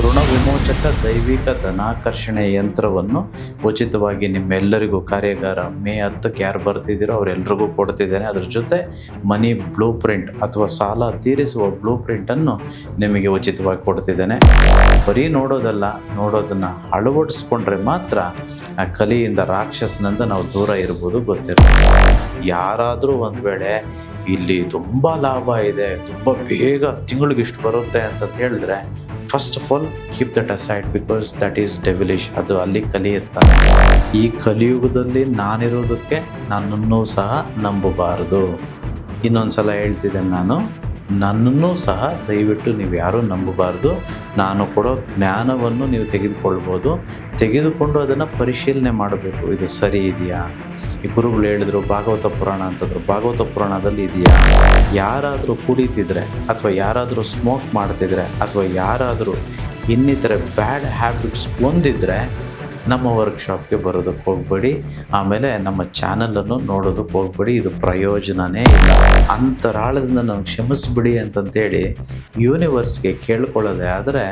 ಋಣ ವಿಮೋಚಕ ದೈವಿಕ ಧನಾಕರ್ಷಣೆ ಯಂತ್ರವನ್ನು ಉಚಿತವಾಗಿ ನಿಮ್ಮೆಲ್ಲರಿಗೂ ಕಾರ್ಯಾಗಾರ ಮೇ 10ಕ್ಕೆ ಯಾರು ಬರ್ತಿದ್ದೀರೋ ಅವರೆಲ್ಲರಿಗೂ ಕೊಡ್ತಿದ್ದೇನೆ. ಅದ್ರ ಜೊತೆ ಮನಿ ಬ್ಲೂ ಪ್ರಿಂಟ್ ಅಥವಾ ಸಾಲ ತೀರಿಸುವ ಬ್ಲೂ ಪ್ರಿಂಟನ್ನು ನಿಮಗೆ ಉಚಿತವಾಗಿ ಕೊಡ್ತಿದ್ದೇನೆ. ಬರೀ ನೋಡೋದನ್ನು ಅಳವಡಿಸ್ಕೊಂಡ್ರೆ ಮಾತ್ರ ಆ ಕಲಿಯಿಂದ ರಾಕ್ಷಸನಿಂದ ನಾವು ದೂರ ಇರ್ಬೋದು. ಗೊತ್ತಿರುತ್ತೆ. ಯಾರಾದರೂ ಒಂದು ವೇಳೆ ಇಲ್ಲಿ ತುಂಬ ಲಾಭ ಇದೆ, ತುಂಬ ಬೇಗ ತಿಂಗಳಿಗೆ ಇಷ್ಟು ಬರುತ್ತೆ ಅಂತ ಹೇಳಿದ್ರೆ, first of all keep that aside, because that is devilish. ಅದು ಅಲ್ಲಿ ಕಲಿ ಇರ್ತಾನೆ. ಈ ಕಲಿಯುಗದಲ್ಲಿ ನಾನಿರೋದಕ್ಕೆ ನನ್ನನ್ನು ಸಹ ನಂಬಬಾರದು. ಇನ್ನೊಂದು ಸಲ ಹೇಳ್ತಿದ್ದೇನೆ, ನನ್ನನ್ನು ಸಹ ದಯವಿಟ್ಟು ನೀವು ಯಾರೂ ನಂಬಬಾರ್ದು. ನಾನು ಕೊಡೋ ಜ್ಞಾನವನ್ನು ನೀವು ತೆಗೆದುಕೊಂಡು ಅದನ್ನು ಪರಿಶೀಲನೆ ಮಾಡಬೇಕು. ಇದು ಸರಿ ಇದೆಯಾ? ಈ ಗುರುಗಳು ಹೇಳಿದ್ರು ಭಾಗವತ ಪುರಾಣ ಅಂತಂದ್ರು, ಭಾಗವತ ಪುರಾಣದಲ್ಲಿ ಇದೆಯಾ? ಯಾರಾದರೂ ಕುಡಿತಿದ್ರೆ ಅಥವಾ ಯಾರಾದರೂ ಸ್ಮೋಕ್ ಮಾಡ್ತಿದ್ರೆ ಅಥವಾ ಯಾರಾದರೂ ಇನ್ನಿತರ ಬ್ಯಾಡ್ ಹ್ಯಾಬಿಟ್ಸ್ ಹೊಂದಿದ್ರೆ ನಮ್ಮ ವರ್ಕ್ಶಾಪ್ಗೆ ಬರೋದಕ್ಕೆ ಹೋಗಬೇಡಿ. ಆಮೇಲೆ ನಮ್ಮ ಚಾನಲನ್ನು ನೋಡೋದಕ್ಕೆ ಹೋಗಬೇಡಿ. ಇದು ಪ್ರಯೋಜನವೇ ಇಲ್ಲ. ಅಂತರಾಳದಿಂದ ನನಗೆ ಕ್ಷಮಿಸ್ಬಿಡಿ ಅಂತಂತೇಳಿ ಯೂನಿವರ್ಸ್ಗೆ ಕೇಳ್ಕೊಳ್ಳೋದೆ ಆದರೆ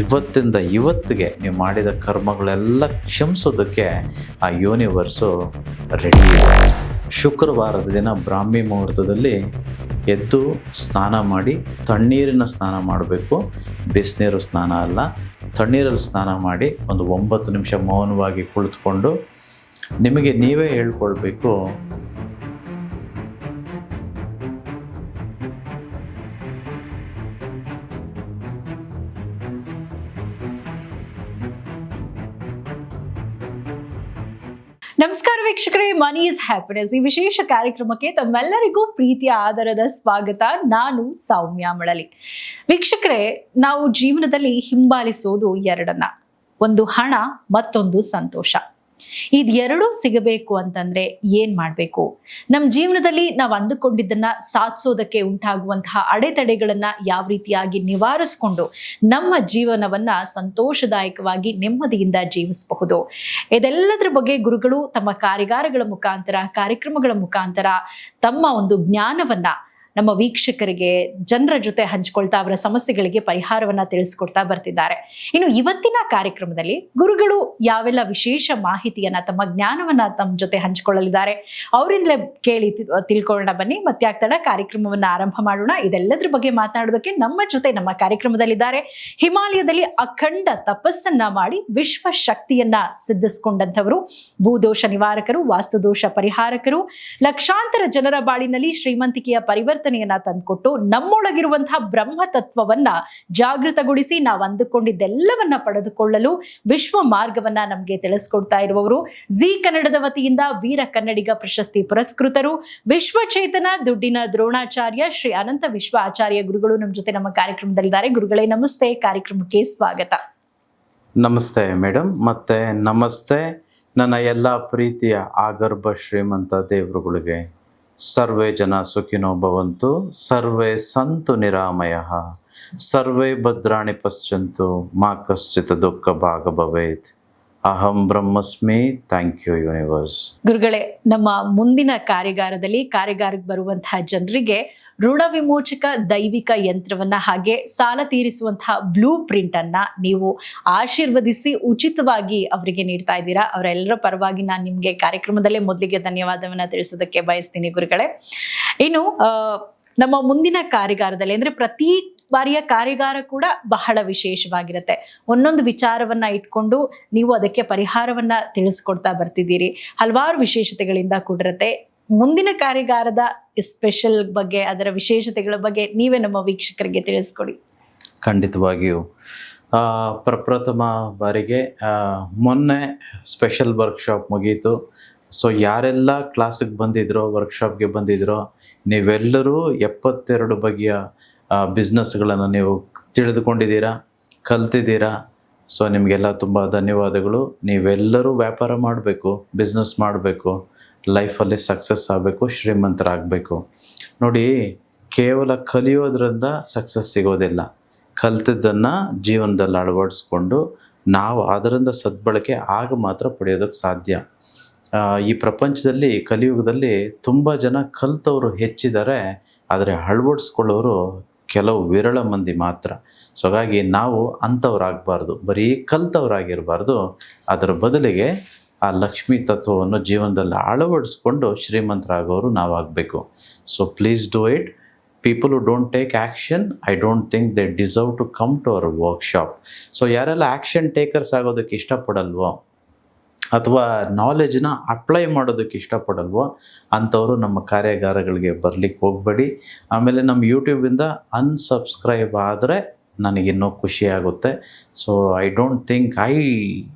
ಇವತ್ತಿಂದ ಇವತ್ತಿಗೆ ನೀವು ಮಾಡಿದ ಕರ್ಮಗಳೆಲ್ಲ ಕ್ಷಮಿಸೋದಕ್ಕೆ ಆ ಯೂನಿವರ್ಸು ರೆಡಿ ಇದೆ. ಶುಕ್ರವಾರದ ದಿನ ಬ್ರಾಹ್ಮಿ ಮುಹೂರ್ತದಲ್ಲಿ ಎದ್ದು ಸ್ನಾನ ಮಾಡಿ, ತಣ್ಣೀರಿನ ಸ್ನಾನ ಮಾಡಬೇಕು, ಬಿಸಿನೀರು ಸ್ನಾನ ಅಲ್ಲ. ತಣ್ಣೀರಲ್ಲಿ ಸ್ನಾನ ಮಾಡಿ ಒಂದು 9 ನಿಮಿಷ ಮೌನವಾಗಿ ಕುಳಿತುಕೊಂಡು ನಿಮಗೆ ನೀವೇ ಹೇಳ್ಕೊಳ್ಬೇಕು, ನಮಸ್ಕಾರ ವೀಕ್ಷಕರೇ, ಮನಿ ಇಸ್ ಹ್ಯಾಪಿನೆಸ್ ಈ ವಿಶೇಷ ಕಾರ್ಯಕ್ರಮಕ್ಕೆ ತಮ್ಮೆಲ್ಲರಿಗೂ ಪ್ರೀತಿಯ ಆದರದ ಸ್ವಾಗತ. ನಾನು ಸೌಮ್ಯ ಮಳಲಿ. ವೀಕ್ಷಕರೇ, ನಾವು ಜೀವನದಲ್ಲಿ ಹಿಂಬಾಲಿಸೋದು ಎರಡನ್ನ, ಒಂದು ಹಣ, ಮತ್ತೊಂದು ಸಂತೋಷ. ಇದೆರಡೂ ಸಿಗಬೇಕು ಅಂತಂದ್ರೆ ಏನ್ ಮಾಡ್ಬೇಕು? ನಮ್ಮ ಜೀವನದಲ್ಲಿ ನಾವು ಅಂದುಕೊಂಡಿದ್ದನ್ನ ಸಾಧಿಸೋದಕ್ಕೆ ಉಂಟಾಗುವಂತಹ ಅಡೆತಡೆಗಳನ್ನ ಯಾವ ರೀತಿಯಾಗಿ ನಿವಾರಿಸ್ಕೊಂಡು ನಮ್ಮ ಜೀವನವನ್ನ ಸಂತೋಷದಾಯಕವಾಗಿ ನೆಮ್ಮದಿಯಿಂದ ಜೀವಿಸಬಹುದು, ಇದೆಲ್ಲದರ ಬಗ್ಗೆ ಗುರುಗಳು ತಮ್ಮ ಕಾರ್ಯಾಗಾರಗಳ ಮುಖಾಂತರ, ಕಾರ್ಯಕ್ರಮಗಳ ಮುಖಾಂತರ ತಮ್ಮ ಒಂದು ಜ್ಞಾನವನ್ನ ನಮ್ಮ ವೀಕ್ಷಕರಿಗೆ, ಜನರ ಜೊತೆ ಹಂಚಿಕೊಳ್ತಾ ಅವರ ಸಮಸ್ಯೆಗಳಿಗೆ ಪರಿಹಾರವನ್ನ ತಿಳಿಸ್ಕೊಡ್ತಾ ಬರ್ತಿದ್ದಾರೆ. ಇನ್ನು ಇವತ್ತಿನ ಕಾರ್ಯಕ್ರಮದಲ್ಲಿ ಗುರುಗಳು ಯಾವೆಲ್ಲ ವಿಶೇಷ ಮಾಹಿತಿಯನ್ನ, ತಮ್ಮ ಜ್ಞಾನವನ್ನ ತಮ್ಮ ಜೊತೆ ಹಂಚಿಕೊಳ್ಳಲಿದ್ದಾರೆ, ಅವರಿಂದಲೇ ಕೇಳಿ ತಿಳ್ಕೊಳ್ಳೋಣ. ಬನ್ನಿ, ಮತ್ತೆ ಆಗ್ತಾಡ ಕಾರ್ಯಕ್ರಮವನ್ನ ಆರಂಭ ಮಾಡೋಣ. ಇದೆಲ್ಲದ್ರ ಬಗ್ಗೆ ಮಾತನಾಡೋದಕ್ಕೆ ನಮ್ಮ ಜೊತೆ ನಮ್ಮ ಕಾರ್ಯಕ್ರಮದಲ್ಲಿದ್ದಾರೆ ಹಿಮಾಲಯದಲ್ಲಿ ಅಖಂಡ ತಪಸ್ಸನ್ನ ಮಾಡಿ ವಿಶ್ವ ಶಕ್ತಿಯನ್ನ ಸಿದ್ಧಿಸಿಕೊಂಡಂಥವರು, ಭೂದೋಷ ನಿವಾರಕರು, ವಾಸ್ತುದೋಷ ಪರಿಹಾರಕರು, ಲಕ್ಷಾಂತರ ಜನರ ಬಾಳಿನಲ್ಲಿ ಶ್ರೀಮಂತಿಕೆಯ ಪರಿವರ್ತನೆಯನ್ನ ತಂದುಕೊಟ್ಟು ನಮ್ಮೊಳಗಿರುವಂತಹ ಬ್ರಹ್ಮ ತತ್ವವನ್ನ ಜಾಗೃತಗೊಳಿಸಿ ನಾವು ಅಂದುಕೊಂಡಿದ್ದೆಲ್ಲವನ್ನ ಪಡೆದುಕೊಳ್ಳಲು ವಿಶ್ವ ಮಾರ್ಗವನ್ನ ನಮಗೆ ತಿಳಿಸ್ಕೊಡ್ತಾ ಇರುವವರು, ಜಿ ಕನ್ನಡದ ವತಿಯಿಂದ ವೀರ ಕನ್ನಡಿಗ ಪ್ರಶಸ್ತಿ ಪುರಸ್ಕೃತರು, ವಿಶ್ವಚೇತನ ದುಡ್ಡಿನ ದ್ರೋಣಾಚಾರ್ಯ ಶ್ರೀ ಅನಂತ ವಿಶ್ವ ಆಚಾರ್ಯ ಗುರುಗಳು ನಮ್ಮ ಜೊತೆ ನಮ್ಮ ಕಾರ್ಯಕ್ರಮದಲ್ಲಿದ್ದಾರೆ. ಗುರುಗಳೇ ನಮಸ್ತೆ, ಕಾರ್ಯಕ್ರಮಕ್ಕೆ ಸ್ವಾಗತ. ನಮಸ್ತೆ ಮೇಡಮ್, ಮತ್ತೆ ನಮಸ್ತೆ ನನ್ನ ಎಲ್ಲ ಪ್ರೀತಿಯ ಆಗರ್ಭ ಶ್ರೀಮಂತ ದೇವರುಗಳಿಗೆ. ಸರ್ವೇ ಜನ ಸುಖಿನೋ ಭವಂತು, ಸರ್ವೇ ಸಂತು ನಿರಾಮಯಃ, ಸರ್ವೇ ಭದ್ರಾಣಿ ಪಶ್ಯಂತು, ಮಾ ಕಶ್ಚಿತ್ ದುಃಖ ಭಾಗ ಭವೇತ್. ಅಹಂ ಬ್ರಹ್ಮಸ್ಮಿ. Thank you universe. ಗುರುಗಳೇ, ನಮ್ಮ ಮುಂದಿನ ಕಾರ್ಯಾಗಾರಕ್ಕೆ ಬರುವಂತಹ ಜನರಿಗೆ ಋಣ ವಿಮೋಚಕ ದೈವಿಕ ಯಂತ್ರವನ್ನ ಹಾಗೆ ಸಾಲ ತೀರಿಸುವಂತಹ ಬ್ಲೂ ಪ್ರಿಂಟ್ ಅನ್ನ ನೀವು ಆಶೀರ್ವದಿಸಿ ಉಚಿತವಾಗಿ ಅವರಿಗೆ ನೀಡ್ತಾ ಇದ್ದೀರಾ. ಅವರೆಲ್ಲರ ಪರವಾಗಿ ನಾನು ನಿಮ್ಗೆ ಕಾರ್ಯಕ್ರಮದಲ್ಲೇ ಮೊದಲಿಗೆ ಧನ್ಯವಾದವನ್ನ ತಿಳಿಸೋದಕ್ಕೆ ಬಯಸ್ತೀನಿ ಗುರುಗಳೇ. ಇನ್ನು ನಮ್ಮ ಮುಂದಿನ ಕಾರ್ಯಾಗಾರದಲ್ಲಿ ಅಂದ್ರೆ ಪ್ರತಿ ಬಾರಿಯ ಕಾರ್ಯಾಗಾರ ಕೂಡ ಬಹಳ ವಿಶೇಷವಾಗಿರುತ್ತೆ. ಒಂದೊಂದು ವಿಚಾರವನ್ನ ಇಟ್ಕೊಂಡು ನೀವು ಅದಕ್ಕೆ ಪರಿಹಾರವನ್ನ ತಿಳಿಸ್ಕೊಡ್ತಾ ಬರ್ತಿದ್ದೀರಿ. ಹಲವಾರು ವಿಶೇಷತೆಗಳಿಂದ ಕೂಡಿರುತ್ತೆ. ಮುಂದಿನ ಕಾರ್ಯಾಗಾರದ ಸ್ಪೆಷಲ್ ಬಗ್ಗೆ, ಅದರ ವಿಶೇಷತೆಗಳ ಬಗ್ಗೆ ನೀವೇ ನಮ್ಮ ವೀಕ್ಷಕರಿಗೆ ತಿಳಿಸ್ಕೊಡಿ. ಖಂಡಿತವಾಗಿಯೂ ಪ್ರಪ್ರಥಮ ಬಾರಿಗೆ ಮೊನ್ನೆ ಸ್ಪೆಷಲ್ ವರ್ಕ್ಶಾಪ್ ಮುಗೀತು. ಸೊ ಯಾರೆಲ್ಲ ಕ್ಲಾಸಿಗೆ ಬಂದಿದ್ರೋ, ವರ್ಕ್ಶಾಪ್ಗೆ ಬಂದಿದ್ರೋ, ನೀವೆಲ್ಲರೂ 72 ಬಗೆಯ ಬಿಸ್ನೆಸ್ಗಳನ್ನು ನೀವು ತಿಳಿದುಕೊಂಡಿದ್ದೀರಾ, ಕಲ್ತಿದ್ದೀರಾ. ಸೊ ನಿಮಗೆಲ್ಲ ತುಂಬ ಧನ್ಯವಾದಗಳು. ನೀವೆಲ್ಲರೂ ವ್ಯಾಪಾರ ಮಾಡಬೇಕು, ಬಿಸ್ನೆಸ್ ಮಾಡಬೇಕು, ಲೈಫಲ್ಲಿ ಸಕ್ಸಸ್ ಆಗಬೇಕು, ಶ್ರೀಮಂತರಾಗಬೇಕು. ನೋಡಿ, ಕೇವಲ ಕಲಿಯೋದ್ರಿಂದ ಸಕ್ಸಸ್ ಸಿಗೋದಿಲ್ಲ. ಕಲ್ತಿದ್ದನ್ನು ಜೀವನದಲ್ಲಿ ಅಳವಡಿಸ್ಕೊಂಡು ನಾವು ಅದರಿಂದ ಸದ್ಬಳಕೆ ಆಗ ಮಾತ್ರ ಪಡೆಯೋದಕ್ಕೆ ಸಾಧ್ಯ. ಈ ಪ್ರಪಂಚದಲ್ಲಿ ಕಲಿಯುಗದಲ್ಲಿ ತುಂಬ ಜನ ಕಲ್ತವರು ಹೆಚ್ಚಿದ್ದಾರೆ, ಆದರೆ ಅಳವಡಿಸ್ಕೊಳ್ಳೋರು ಕೆಲವು ವಿರಳ ಮಂದಿ ಮಾತ್ರ. ಸೊ ಹಾಗಾಗಿ ನಾವು ಅಂಥವ್ರಾಗಬಾರ್ದು, ಬರೀ ಕಲ್ತವ್ರಾಗಿರಬಾರ್ದು. ಅದರ ಬದಲಿಗೆ ಆ ಲಕ್ಷ್ಮೀ ತತ್ವವನ್ನು ಜೀವನದಲ್ಲಿ ಅಳವಡಿಸ್ಕೊಂಡು ಶ್ರೀಮಂತರಾಗೋರು ನಾವಾಗಬೇಕು. So please do it. People who don't take action, I don't think they deserve to come to our workshop. So ಯಾರೆಲ್ಲ ಆ್ಯಕ್ಷನ್ ಟೇಕರ್ಸ್ ಆಗೋದಕ್ಕೆ ಇಷ್ಟಪಡಲ್ವೋ ಅಥವಾ ನಾಲೆಜ್ನ ಅಪ್ಲೈ ಮಾಡೋದಕ್ಕೆ ಇಷ್ಟಪಡಲ್ವೋ ಅಂಥವರು ನಮ್ಮ ಕಾರ್ಯಾಗಾರಗಳಿಗೆ ಬರಲಿಕ್ಕೆ ಹೋಗಬೇಡಿ. ಆಮೇಲೆ ನಮ್ಮ ಯೂಟ್ಯೂಬಿಂದ ಅನ್ಸಬ್ಸ್ಕ್ರೈಬ್ ಆದರೆ ನನಗಿನ್ನೂ ಖುಷಿಯಾಗುತ್ತೆ. So I don't think I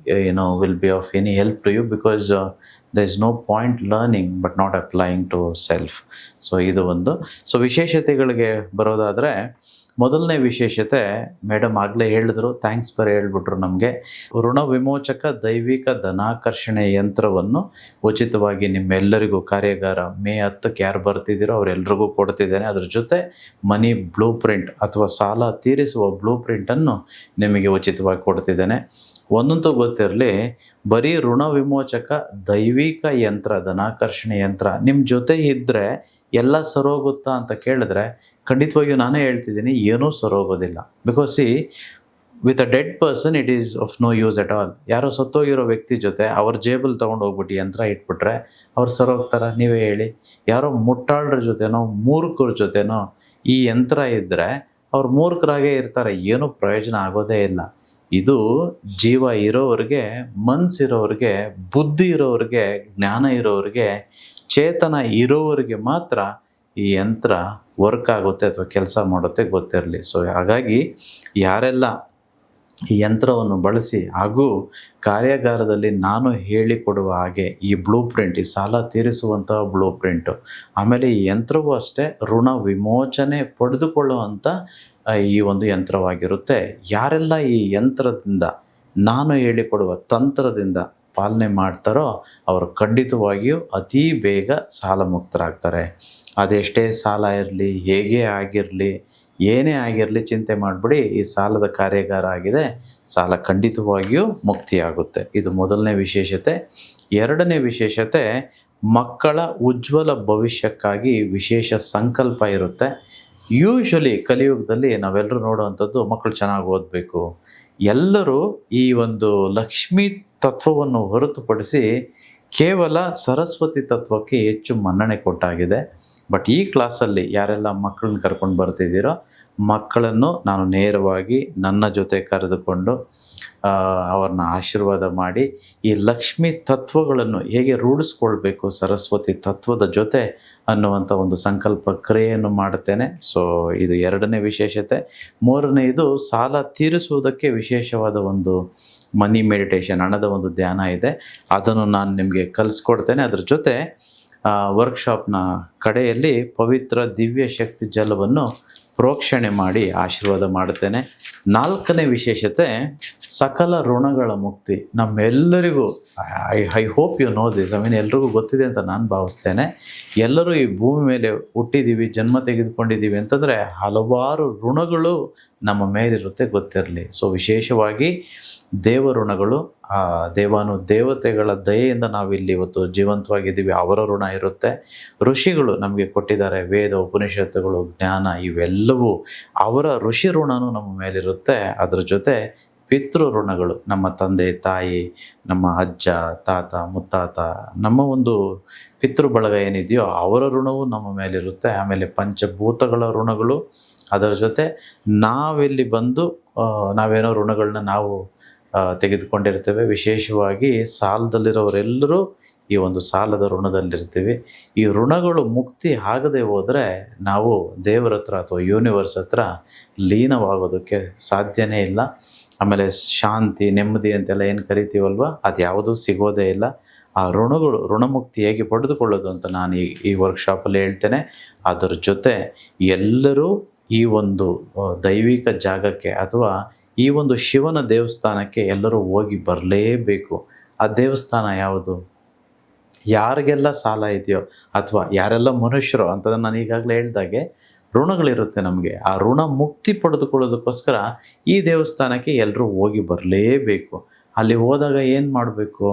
will be of any help to you, because there is no point learning but not applying to self. So ಇದು ಒಂದು. ಸೊ ವಿಶೇಷತೆಗಳಿಗೆ ಬರೋದಾದರೆ ಮೊದಲನೇ ವಿಶೇಷತೆ ಮೇಡಮ್ ಆಗಲೇ ಹೇಳಿದ್ರು, ಥ್ಯಾಂಕ್ಸ್ ಬರೀ ಹೇಳ್ಬಿಟ್ರು ನಮಗೆ. ಋಣ ವಿಮೋಚಕ ದೈವಿಕ ಧನಾಕರ್ಷಣೆ ಯಂತ್ರವನ್ನು ಉಚಿತವಾಗಿ ನಿಮ್ಮೆಲ್ಲರಿಗೂ ಕಾರ್ಯಾಗಾರ ಮೇ 10ಕ್ಕೆ ಯಾರು ಬರ್ತಿದ್ದೀರೋ ಅವರೆಲ್ಲರಿಗೂ ಕೊಡ್ತಿದ್ದೇನೆ. ಅದ್ರ ಜೊತೆ ಮನಿ ಬ್ಲೂ ಪ್ರಿಂಟ್ ಅಥವಾ ಸಾಲ ತೀರಿಸುವ ಬ್ಲೂ ಪ್ರಿಂಟನ್ನು ನಿಮಗೆ ಉಚಿತವಾಗಿ ಕೊಡ್ತಿದ್ದೇನೆ. ಒಂದಂತೂ ಗೊತ್ತಿರಲಿ, ಬರೀ ಋಣ ವಿಮೋಚಕ ದೈವಿಕ ಯಂತ್ರ, ಧನಾಕರ್ಷಣೆ ಯಂತ್ರ ನಿಮ್ಮ ಜೊತೆ ಇದ್ದರೆ ಎಲ್ಲ ಸರೋಗುತ್ತಾ ಅಂತ ಕೇಳಿದ್ರೆ ಖಂಡಿತವಾಗಿಯೂ ನಾನೇ ಹೇಳ್ತಿದ್ದೀನಿ, ಏನೂ ಸರೋಗೋದಿಲ್ಲ. Because with a dead person it is of no use at all. ಯಾರೋ ಸತ್ತೋಗಿರೋ ವ್ಯಕ್ತಿ ಜೊತೆ ಅವ್ರ ಜೇಬಲ್ಲಿ ತೊಗೊಂಡು ಹೋಗ್ಬಿಟ್ಟು ಯಂತ್ರ ಇಟ್ಬಿಟ್ರೆ ಅವ್ರು ಸರೋಗ್ತಾರ? ನೀವೇ ಹೇಳಿ. ಯಾರೋ ಮುಟ್ಟಾಳ್ರ ಜೊತೆನೋ ಮೂರ್ಖರ ಜೊತೆನೋ ಈ ಯಂತ್ರ ಇದ್ದರೆ ಅವ್ರು ಮೂರ್ಖರಾಗೇ ಇರ್ತಾರೆ, ಏನೂ ಪ್ರಯೋಜನ ಆಗೋದೇ ಇಲ್ಲ. ಇದು ಜೀವ ಇರೋವ್ರಿಗೆ, ಮನಸ್ಸಿರೋವ್ರಿಗೆ, ಬುದ್ಧಿ ಇರೋವ್ರಿಗೆ, ಜ್ಞಾನ ಇರೋವ್ರಿಗೆ, ಚೇತನ ಇರೋವ್ರಿಗೆ ಮಾತ್ರ ಈ ಯಂತ್ರ ವರ್ಕ್ ಆಗುತ್ತೆ ಅಥವಾ ಕೆಲಸ ಮಾಡುತ್ತೆ, ಗೊತ್ತಿರಲಿ. ಸೊ ಹಾಗಾಗಿ ಯಾರೆಲ್ಲ ಈ ಯಂತ್ರವನ್ನು ಬಳಸಿ ಹಾಗೂ ಕಾರ್ಯಾಗಾರದಲ್ಲಿ ನಾನು ಹೇಳಿಕೊಡುವ ಹಾಗೆ ಈ ಬ್ಲೂ ಪ್ರಿಂಟ್, ಈ ಸಾಲ ತೀರಿಸುವಂತಹ ಬ್ಲೂ ಪ್ರಿಂಟು, ಆಮೇಲೆ ಈ ಯಂತ್ರವೂ ಅಷ್ಟೇ ಋಣ ವಿಮೋಚನೆ ಪಡೆದುಕೊಳ್ಳುವಂಥ ಈ ಒಂದು ಯಂತ್ರವಾಗಿರುತ್ತೆ. ಯಾರೆಲ್ಲ ಈ ಯಂತ್ರದಿಂದ, ನಾನು ಹೇಳಿಕೊಡುವ ತಂತ್ರದಿಂದ ಪಾಲನೆ ಮಾಡ್ತಾರೋ ಅವರು ಖಂಡಿತವಾಗಿಯೂ ಅತೀ ಬೇಗ ಸಾಲ ಮುಕ್ತರಾಗ್ತಾರೆ. ಅದೆಷ್ಟೇ ಸಾಲ ಇರಲಿ, ಹೇಗೆ ಆಗಿರಲಿ, ಏನೇ ಆಗಿರಲಿ ಚಿಂತೆ ಮಾಡಿಬಿಡಿ, ಈ ಸಾಲದ ಕಾರ್ಯಾಗಾರ ಆಗಿದೆ, ಸಾಲ ಖಂಡಿತವಾಗಿಯೂ ಮುಕ್ತಿಯಾಗುತ್ತೆ. ಇದು ಮೊದಲನೇ ವಿಶೇಷತೆ. ಎರಡನೇ ವಿಶೇಷತೆ, ಮಕ್ಕಳ ಉಜ್ವಲ ಭವಿಷ್ಯಕ್ಕಾಗಿ ವಿಶೇಷ ಸಂಕಲ್ಪ ಇರುತ್ತೆ. ಯೂಶ್ವಲಿ ಕಲಿಯುಗದಲ್ಲಿ ನಾವೆಲ್ಲರೂ ನೋಡುವಂಥದ್ದು ಮಕ್ಕಳು ಚೆನ್ನಾಗಿ ಓದಬೇಕು. ಎಲ್ಲರೂ ಈ ಒಂದು ಲಕ್ಷ್ಮೀ ತತ್ವವನ್ನು ಹೊರತುಪಡಿಸಿ ಕೇವಲ ಸರಸ್ವತಿ ತತ್ವಕ್ಕೆ ಹೆಚ್ಚು ಮನ್ನಣೆ ಕೊಟ್ಟಾಗಿದೆ. ಬಟ್ ಈ ಕ್ಲಾಸಲ್ಲಿ ಯಾರೆಲ್ಲ ಮಕ್ಕಳನ್ನ ಕರ್ಕೊಂಡು ಬರ್ತಿದ್ದೀರೋ ಮಕ್ಕಳನ್ನು ನಾನು ನೇರವಾಗಿ ನನ್ನ ಜೊತೆ ಕರೆದುಕೊಂಡು ಅವ್ರನ್ನ ಆಶೀರ್ವಾದ ಮಾಡಿ ಈ ಲಕ್ಷ್ಮೀ ತತ್ವಗಳನ್ನು ಹೇಗೆ ರೂಢಿಸ್ಕೊಳ್ಬೇಕು ಸರಸ್ವತಿ ತತ್ವದ ಜೊತೆ ಅನ್ನುವಂಥ ಒಂದು ಸಂಕಲ್ಪ ಕ್ರಿಯೆಯನ್ನು ಮಾಡುತ್ತೇನೆ. ಸೊ ಇದು ಎರಡನೇ ವಿಶೇಷತೆ. ಮೂರನೆಯದು, ಸಾಲ ತೀರಿಸುವುದಕ್ಕೆ ವಿಶೇಷವಾದ ಒಂದು ಮನಿ ಮೆಡಿಟೇಷನ್, ಹಣದ ಒಂದು ಧ್ಯಾನ ಇದೆ. ಅದನ್ನು ನಾನು ನಿಮಗೆ ಕಲಿಸ್ಕೊಡ್ತೇನೆ. ಅದ್ರ ಜೊತೆ ವರ್ಕ್ಶಾಪ್ನ ಕಡೆಯಲ್ಲಿ ಪವಿತ್ರ ದಿವ್ಯ ಶಕ್ತಿ ಜಲವನ್ನು ಪ್ರೋಕ್ಷಣೆ ಮಾಡಿ ಆಶೀರ್ವಾದ ಮಾಡುತ್ತೇನೆ. ನಾಲ್ಕನೇ ವಿಶೇಷತೆ, ಸಕಲ ಋಣಗಳ ಮುಕ್ತಿ. ನಮ್ಮೆಲ್ಲರಿಗೂ I hope you know this, ಎಲ್ರಿಗೂ ಗೊತ್ತಿದೆ ಅಂತ ನಾನು ಭಾವಿಸ್ತೇನೆ. ಎಲ್ಲರೂ ಈ ಭೂಮಿ ಮೇಲೆ ಹುಟ್ಟಿದ್ದೀವಿ, ಜನ್ಮ ತೆಗೆದುಕೊಂಡಿದ್ದೀವಿ ಅಂತಂದರೆ ಹಲವಾರು ಋಣಗಳು ನಮ್ಮ ಮೇಲಿರುತ್ತೆ, ಗೊತ್ತಿರಲಿ. ಸೊ ವಿಶೇಷವಾಗಿ ದೇವಋಣಗಳು, ದೇವತೆಗಳ ದಯೆಯಿಂದ ನಾವಿಲ್ಲಿ ಇವತ್ತು ಜೀವಂತವಾಗಿದ್ದೀವಿ, ಅವರ ಋಣ ಇರುತ್ತೆ. ಋಷಿಗಳು ನಮಗೆ ಕೊಟ್ಟಿದ್ದಾರೆ ವೇದ, ಉಪನಿಷತ್ತುಗಳು, ಜ್ಞಾನ, ಇವೆಲ್ಲವೂ ಅವರ ಋಷಿ ಋಣನೂ ನಮ್ಮ ಮೇಲಿರುತ್ತೆ. ಅದರ ಜೊತೆ ಪಿತೃ ಋಣಗಳು, ನಮ್ಮ ತಂದೆ ತಾಯಿ, ನಮ್ಮ ಅಜ್ಜ ತಾತ ಮುತ್ತಾತ, ನಮ್ಮ ಒಂದು ಪಿತೃ ಬಳಗ ಏನಿದೆಯೋ ಅವರ ಋಣವೂ ನಮ್ಮ ಮೇಲಿರುತ್ತೆ. ಆಮೇಲೆ ಪಂಚಭೂತಗಳ ಋಣಗಳು, ಅದರ ಜೊತೆ ನಾವಿಲ್ಲಿ ಬಂದು ನಾವೇನೋ ಋಣಗಳನ್ನ ನಾವು ತೆಗೆದುಕೊಂಡಿರ್ತೇವೆ. ವಿಶೇಷವಾಗಿ ಸಾಲದಲ್ಲಿರೋರೆಲ್ಲರೂ ಈ ಒಂದು ಸಾಲದ ಋಣದಲ್ಲಿರ್ತೀವಿ. ಈ ಋಣಗಳು ಮುಕ್ತಿ ಆಗದೆ ಹೋದರೆ ನಾವು ದೇವರ ಹತ್ರ ಅಥವಾ ಯೂನಿವರ್ಸ್ ಹತ್ರ ಲೀನವಾಗೋದಕ್ಕೆ ಸಾಧ್ಯನೇ ಇಲ್ಲ. ಆಮೇಲೆ ಶಾಂತಿ, ನೆಮ್ಮದಿ ಅಂತೆಲ್ಲ ಏನು ಕರಿತೀವಲ್ವ, ಅದು ಯಾವುದೂ ಸಿಗೋದೇ ಇಲ್ಲ. ಆ ಋಣಮುಕ್ತಿ ಹೇಗೆ ಪಡೆದುಕೊಳ್ಳೋದು ಅಂತ ನಾನು ಈ ವರ್ಕ್ಶಾಪಲ್ಲಿ ಹೇಳ್ತೇನೆ. ಅದರ ಜೊತೆ ಎಲ್ಲರೂ ಈ ಒಂದು ದೈವಿಕ ಜಾಗಕ್ಕೆ ಅಥವಾ ಈ ಒಂದು ಶಿವನ ದೇವಸ್ಥಾನಕ್ಕೆ ಎಲ್ಲರೂ ಹೋಗಿ ಬರಲೇಬೇಕು. ಆ ದೇವಸ್ಥಾನ ಯಾವುದು? ಯಾರಿಗೆಲ್ಲ ಸಾಲ ಇದೆಯೋ ಅಥವಾ ಯಾರೆಲ್ಲ ಮನುಷ್ಯರು ಅಂತದನ್ನು ನಾನು ಈಗಾಗಲೇ ಹೇಳ್ದಾಗೆ ಋಣಗಳಿರುತ್ತೆ ನಮಗೆ. ಆ ಋಣ ಮುಕ್ತಿ ಪಡೆದುಕೊಳ್ಳೋದಕ್ಕೋಸ್ಕರ ಈ ದೇವಸ್ಥಾನಕ್ಕೆ ಎಲ್ಲರೂ ಹೋಗಿ ಬರಲೇಬೇಕು. ಅಲ್ಲಿ ಹೋದಾಗ ಏನು ಮಾಡಬೇಕು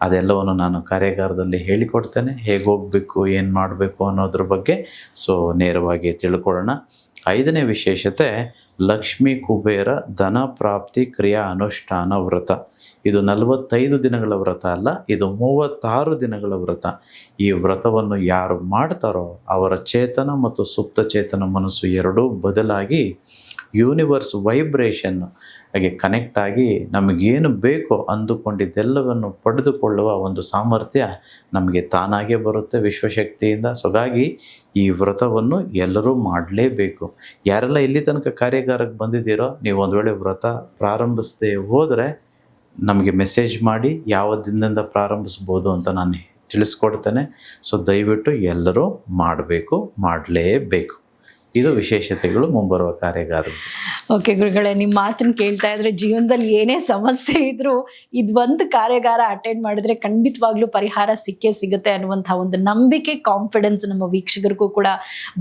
ಅದೆಲ್ಲವನ್ನು ನಾನು ಕಾರ್ಯಾಗಾರದಲ್ಲಿ ಹೇಳಿಕೊಡ್ತೇನೆ. ಹೇಗೆ ಹೋಗಬೇಕು, ಏನು ಮಾಡಬೇಕು ಅನ್ನೋದ್ರ ಬಗ್ಗೆ. ಸೊ ನೇರವಾಗಿ ತಿಳ್ಕೊಳ್ಳೋಣ. 5ನೇ ವಿಶೇಷತೆ ಲಕ್ಷ್ಮೀ ಕುಬೇರ ಧನ ಪ್ರಾಪ್ತಿ ಕ್ರಿಯಾ ಅನುಷ್ಠಾನ ವ್ರತ. ಇದು 45 ದಿನಗಳ ವ್ರತ ಅಲ್ಲ, ಇದು 36 ದಿನಗಳ ವ್ರತ. ಈ ವ್ರತವನ್ನು ಯಾರು ಮಾಡ್ತಾರೋ ಅವರ ಚೇತನ ಮತ್ತು ಸುಪ್ತ ಚೇತನ ಮನಸ್ಸು ಎರಡೂ ಬದಲಾಗಿ ಯೂನಿವರ್ಸ್ ವೈಬ್ರೇಷನ್ ಹಾಗೆ ಕನೆಕ್ಟ್ ಆಗಿ ನಮಗೇನು ಬೇಕೋ ಅಂದುಕೊಂಡಿದ್ದೆಲ್ಲವನ್ನು ಪಡೆದುಕೊಳ್ಳುವ ಒಂದು ಸಾಮರ್ಥ್ಯ ನಮಗೆ ತಾನಾಗೇ ಬರುತ್ತೆ ವಿಶ್ವಶಕ್ತಿಯಿಂದ. ಸೊ ಹಾಗಾಗಿ ಈ ವ್ರತವನ್ನು ಎಲ್ಲರೂ ಮಾಡಲೇಬೇಕು. ಯಾರೆಲ್ಲ ಇಲ್ಲಿ ತನಕ ಕಾರ್ಯಾಗಾರಕ್ಕೆ ಬಂದಿದ್ದೀರೋ, ನೀವು ಒಂದು ವೇಳೆ ವ್ರತ ಪ್ರಾರಂಭಿಸದೆ ಹೋದರೆ ನಮಗೆ ಮೆಸೇಜ್ ಮಾಡಿ ಯಾವ ದಿನದಿಂದ ಪ್ರಾರಂಭಿಸ್ಬೋದು ಅಂತ ನಾನು ತಿಳಿಸ್ಕೊಡ್ತೇನೆ. ಸೊ ದಯವಿಟ್ಟು ಎಲ್ಲರೂ ಮಾಡಲೇಬೇಕು. ಇದು ವಿಶೇಷತೆಗಳು ಮುಂಬರುವ ಕಾರ್ಯಾಗಾರದ್ದು. ಓಕೆ ಗುರುಗಳೇ, ನಿಮ್ಮ ಮಾತನ್ನು ಕೇಳ್ತಾ ಇದ್ರೆ ಜೀವನದಲ್ಲಿ ಏನೇ ಸಮಸ್ಯೆ ಇದ್ರೂ ಇದೊಂದು ಕಾರ್ಯಾಗಾರ ಅಟೆಂಡ್ ಮಾಡಿದ್ರೆ ಖಂಡಿತವಾಗ್ಲೂ ಪರಿಹಾರ ಸಿಕ್ಕೇ ಸಿಗುತ್ತೆ ಅನ್ನುವಂಥ ಒಂದು ನಂಬಿಕೆ, ಕಾನ್ಫಿಡೆನ್ಸ್ ನಮ್ಮ ವೀಕ್ಷಕರಿಗೂ ಕೂಡ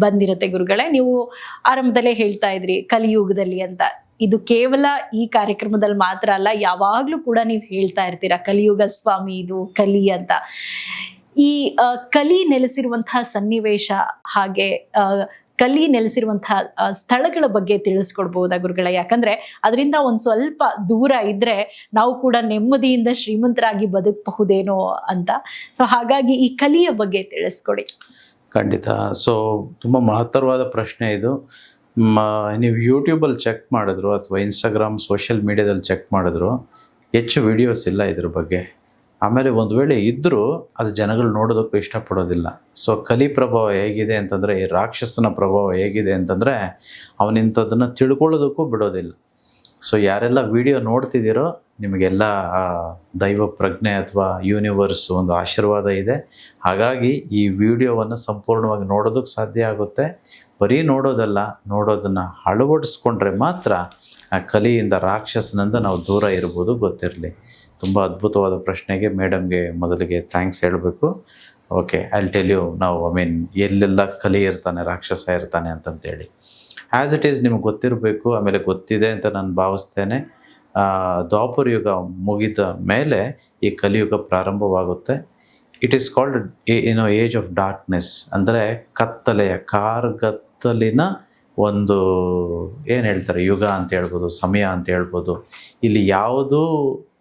ಬಂದಿರುತ್ತೆ. ಗುರುಗಳೇ, ನೀವು ಆರಂಭದಲ್ಲೇ ಹೇಳ್ತಾ ಇದ್ರಿ ಕಲಿಯುಗದಲ್ಲಿ ಅಂತ. ಇದು ಕೇವಲ ಈ ಕಾರ್ಯಕ್ರಮದಲ್ಲಿ ಮಾತ್ರ ಅಲ್ಲ, ಯಾವಾಗಲೂ ಕೂಡ ನೀವು ಹೇಳ್ತಾ ಇರ್ತೀರಾ ಕಲಿಯುಗ ಸ್ವಾಮಿ, ಇದು ಕಲಿ ಅಂತ. ಈ ಕಲಿ ನೆಲೆಸಿರುವಂತಹ ಸನ್ನಿವೇಶ ಹಾಗೆ ಕಲಿ ನೆಲೆಸಿರುವಂತಹ ಸ್ಥಳಗಳ ಬಗ್ಗೆ ತಿಳಿಸ್ಕೊಡ್ಬೋದಾ ಗುರುಗಳ? ಯಾಕಂದ್ರೆ ಅದರಿಂದ ಒಂದ್ ಸ್ವಲ್ಪ ದೂರ ಇದ್ರೆ ನಾವು ಕೂಡ ನೆಮ್ಮದಿಯಿಂದ ಶ್ರೀಮಂತರಾಗಿ ಬದುಕಬಹುದೇನೋ ಅಂತ. ಸೊ ಹಾಗಾಗಿ ಈ ಕಲಿಯ ಬಗ್ಗೆ ತಿಳಿಸ್ಕೊಡಿ. ಖಂಡಿತ. ಸೊ ತುಂಬ ಮಹತ್ತರವಾದ ಪ್ರಶ್ನೆ ಇದು. ನೀವು ಯೂಟ್ಯೂಬಲ್ಲಿ ಚೆಕ್ ಮಾಡಿದ್ರು ಅಥವಾ ಇನ್ಸ್ಟಾಗ್ರಾಮ್ ಸೋಷಿಯಲ್ ಮೀಡಿಯಾದಲ್ಲಿ ಚೆಕ್ ಮಾಡಿದ್ರು ಹೆಚ್ಚು ವಿಡಿಯೋಸ್ ಇಲ್ಲ ಇದ್ರ ಬಗ್ಗೆ. ಆಮೇಲೆ ಒಂದು ವೇಳೆ ಇದ್ದರೂ ಅದು ಜನಗಳು ನೋಡೋದಕ್ಕೂ ಇಷ್ಟಪಡೋದಿಲ್ಲ. ಸೊ ಕಲಿ ಪ್ರಭಾವ ಹೇಗಿದೆ ಅಂತಂದರೆ, ಈ ರಾಕ್ಷಸನ ಪ್ರಭಾವ ಹೇಗಿದೆ ಅಂತಂದರೆ ಅವನಿಂಥದ್ದನ್ನು ತಿಳ್ಕೊಳ್ಳೋದಕ್ಕೂ ಬಿಡೋದಿಲ್ಲ. ಸೊ ಯಾರೆಲ್ಲ ವಿಡಿಯೋ ನೋಡ್ತಿದ್ದೀರೋ ನಿಮಗೆಲ್ಲ ದೈವ ಪ್ರಜ್ಞೆ ಅಥವಾ ಯೂನಿವರ್ಸ್ ಒಂದು ಆಶೀರ್ವಾದ ಇದೆ. ಹಾಗಾಗಿ ಈ ವಿಡಿಯೋವನ್ನು ಸಂಪೂರ್ಣವಾಗಿ ನೋಡೋದಕ್ಕೆ ಸಾಧ್ಯ ಆಗುತ್ತೆ. ಬರೀ ನೋಡೋದಲ್ಲ, ನೋಡೋದನ್ನು ಅಳವಡಿಸ್ಕೊಂಡ್ರೆ ಮಾತ್ರ ಆ ಕಲಿಯಿಂದ, ರಾಕ್ಷಸನಿಂದ ನಾವು ದೂರ ಇರ್ಬೋದು. ಗೊತ್ತಿರಲಿ. ತುಂಬ ಅದ್ಭುತವಾದ ಪ್ರಶ್ನೆಗೆ ಮೇಡಮ್ಗೆ ಮೊದಲಿಗೆ ಥ್ಯಾಂಕ್ಸ್ ಹೇಳಬೇಕು. ಓಕೆ, ಐ ಟೆಲ್ ಯು ನಾವು ಎಲ್ಲೆಲ್ಲ ಕಲಿ ಇರ್ತಾನೆ, ರಾಕ್ಷಸ ಇರ್ತಾನೆ ಅಂತಂತೇಳಿ ಆ್ಯಸ್ ಇಟ್ ಈಸ್ ನಿಮಗೆ ಗೊತ್ತಿರಬೇಕು. ಆಮೇಲೆ ಗೊತ್ತಿದೆ ಅಂತ ನಾನು ಭಾವಿಸ್ತೇನೆ. ದ್ವಾಪರ ಯುಗ ಮುಗಿದ ಮೇಲೆ ಈ ಕಲಿಯುಗ ಪ್ರಾರಂಭವಾಗುತ್ತೆ. It is called age of darkness, ಅಂದರೆ ಕತ್ತಲೆಯ ಕಾರ್ಗತ್ತಲಿನ ಒಂದು ಏನು ಹೇಳ್ತಾರೆ ಯುಗ ಅಂತ ಹೇಳ್ಬೋದು, ಸಮಯ ಅಂತ ಹೇಳ್ಬೋದು. ಇಲ್ಲಿ ಯಾವುದೂ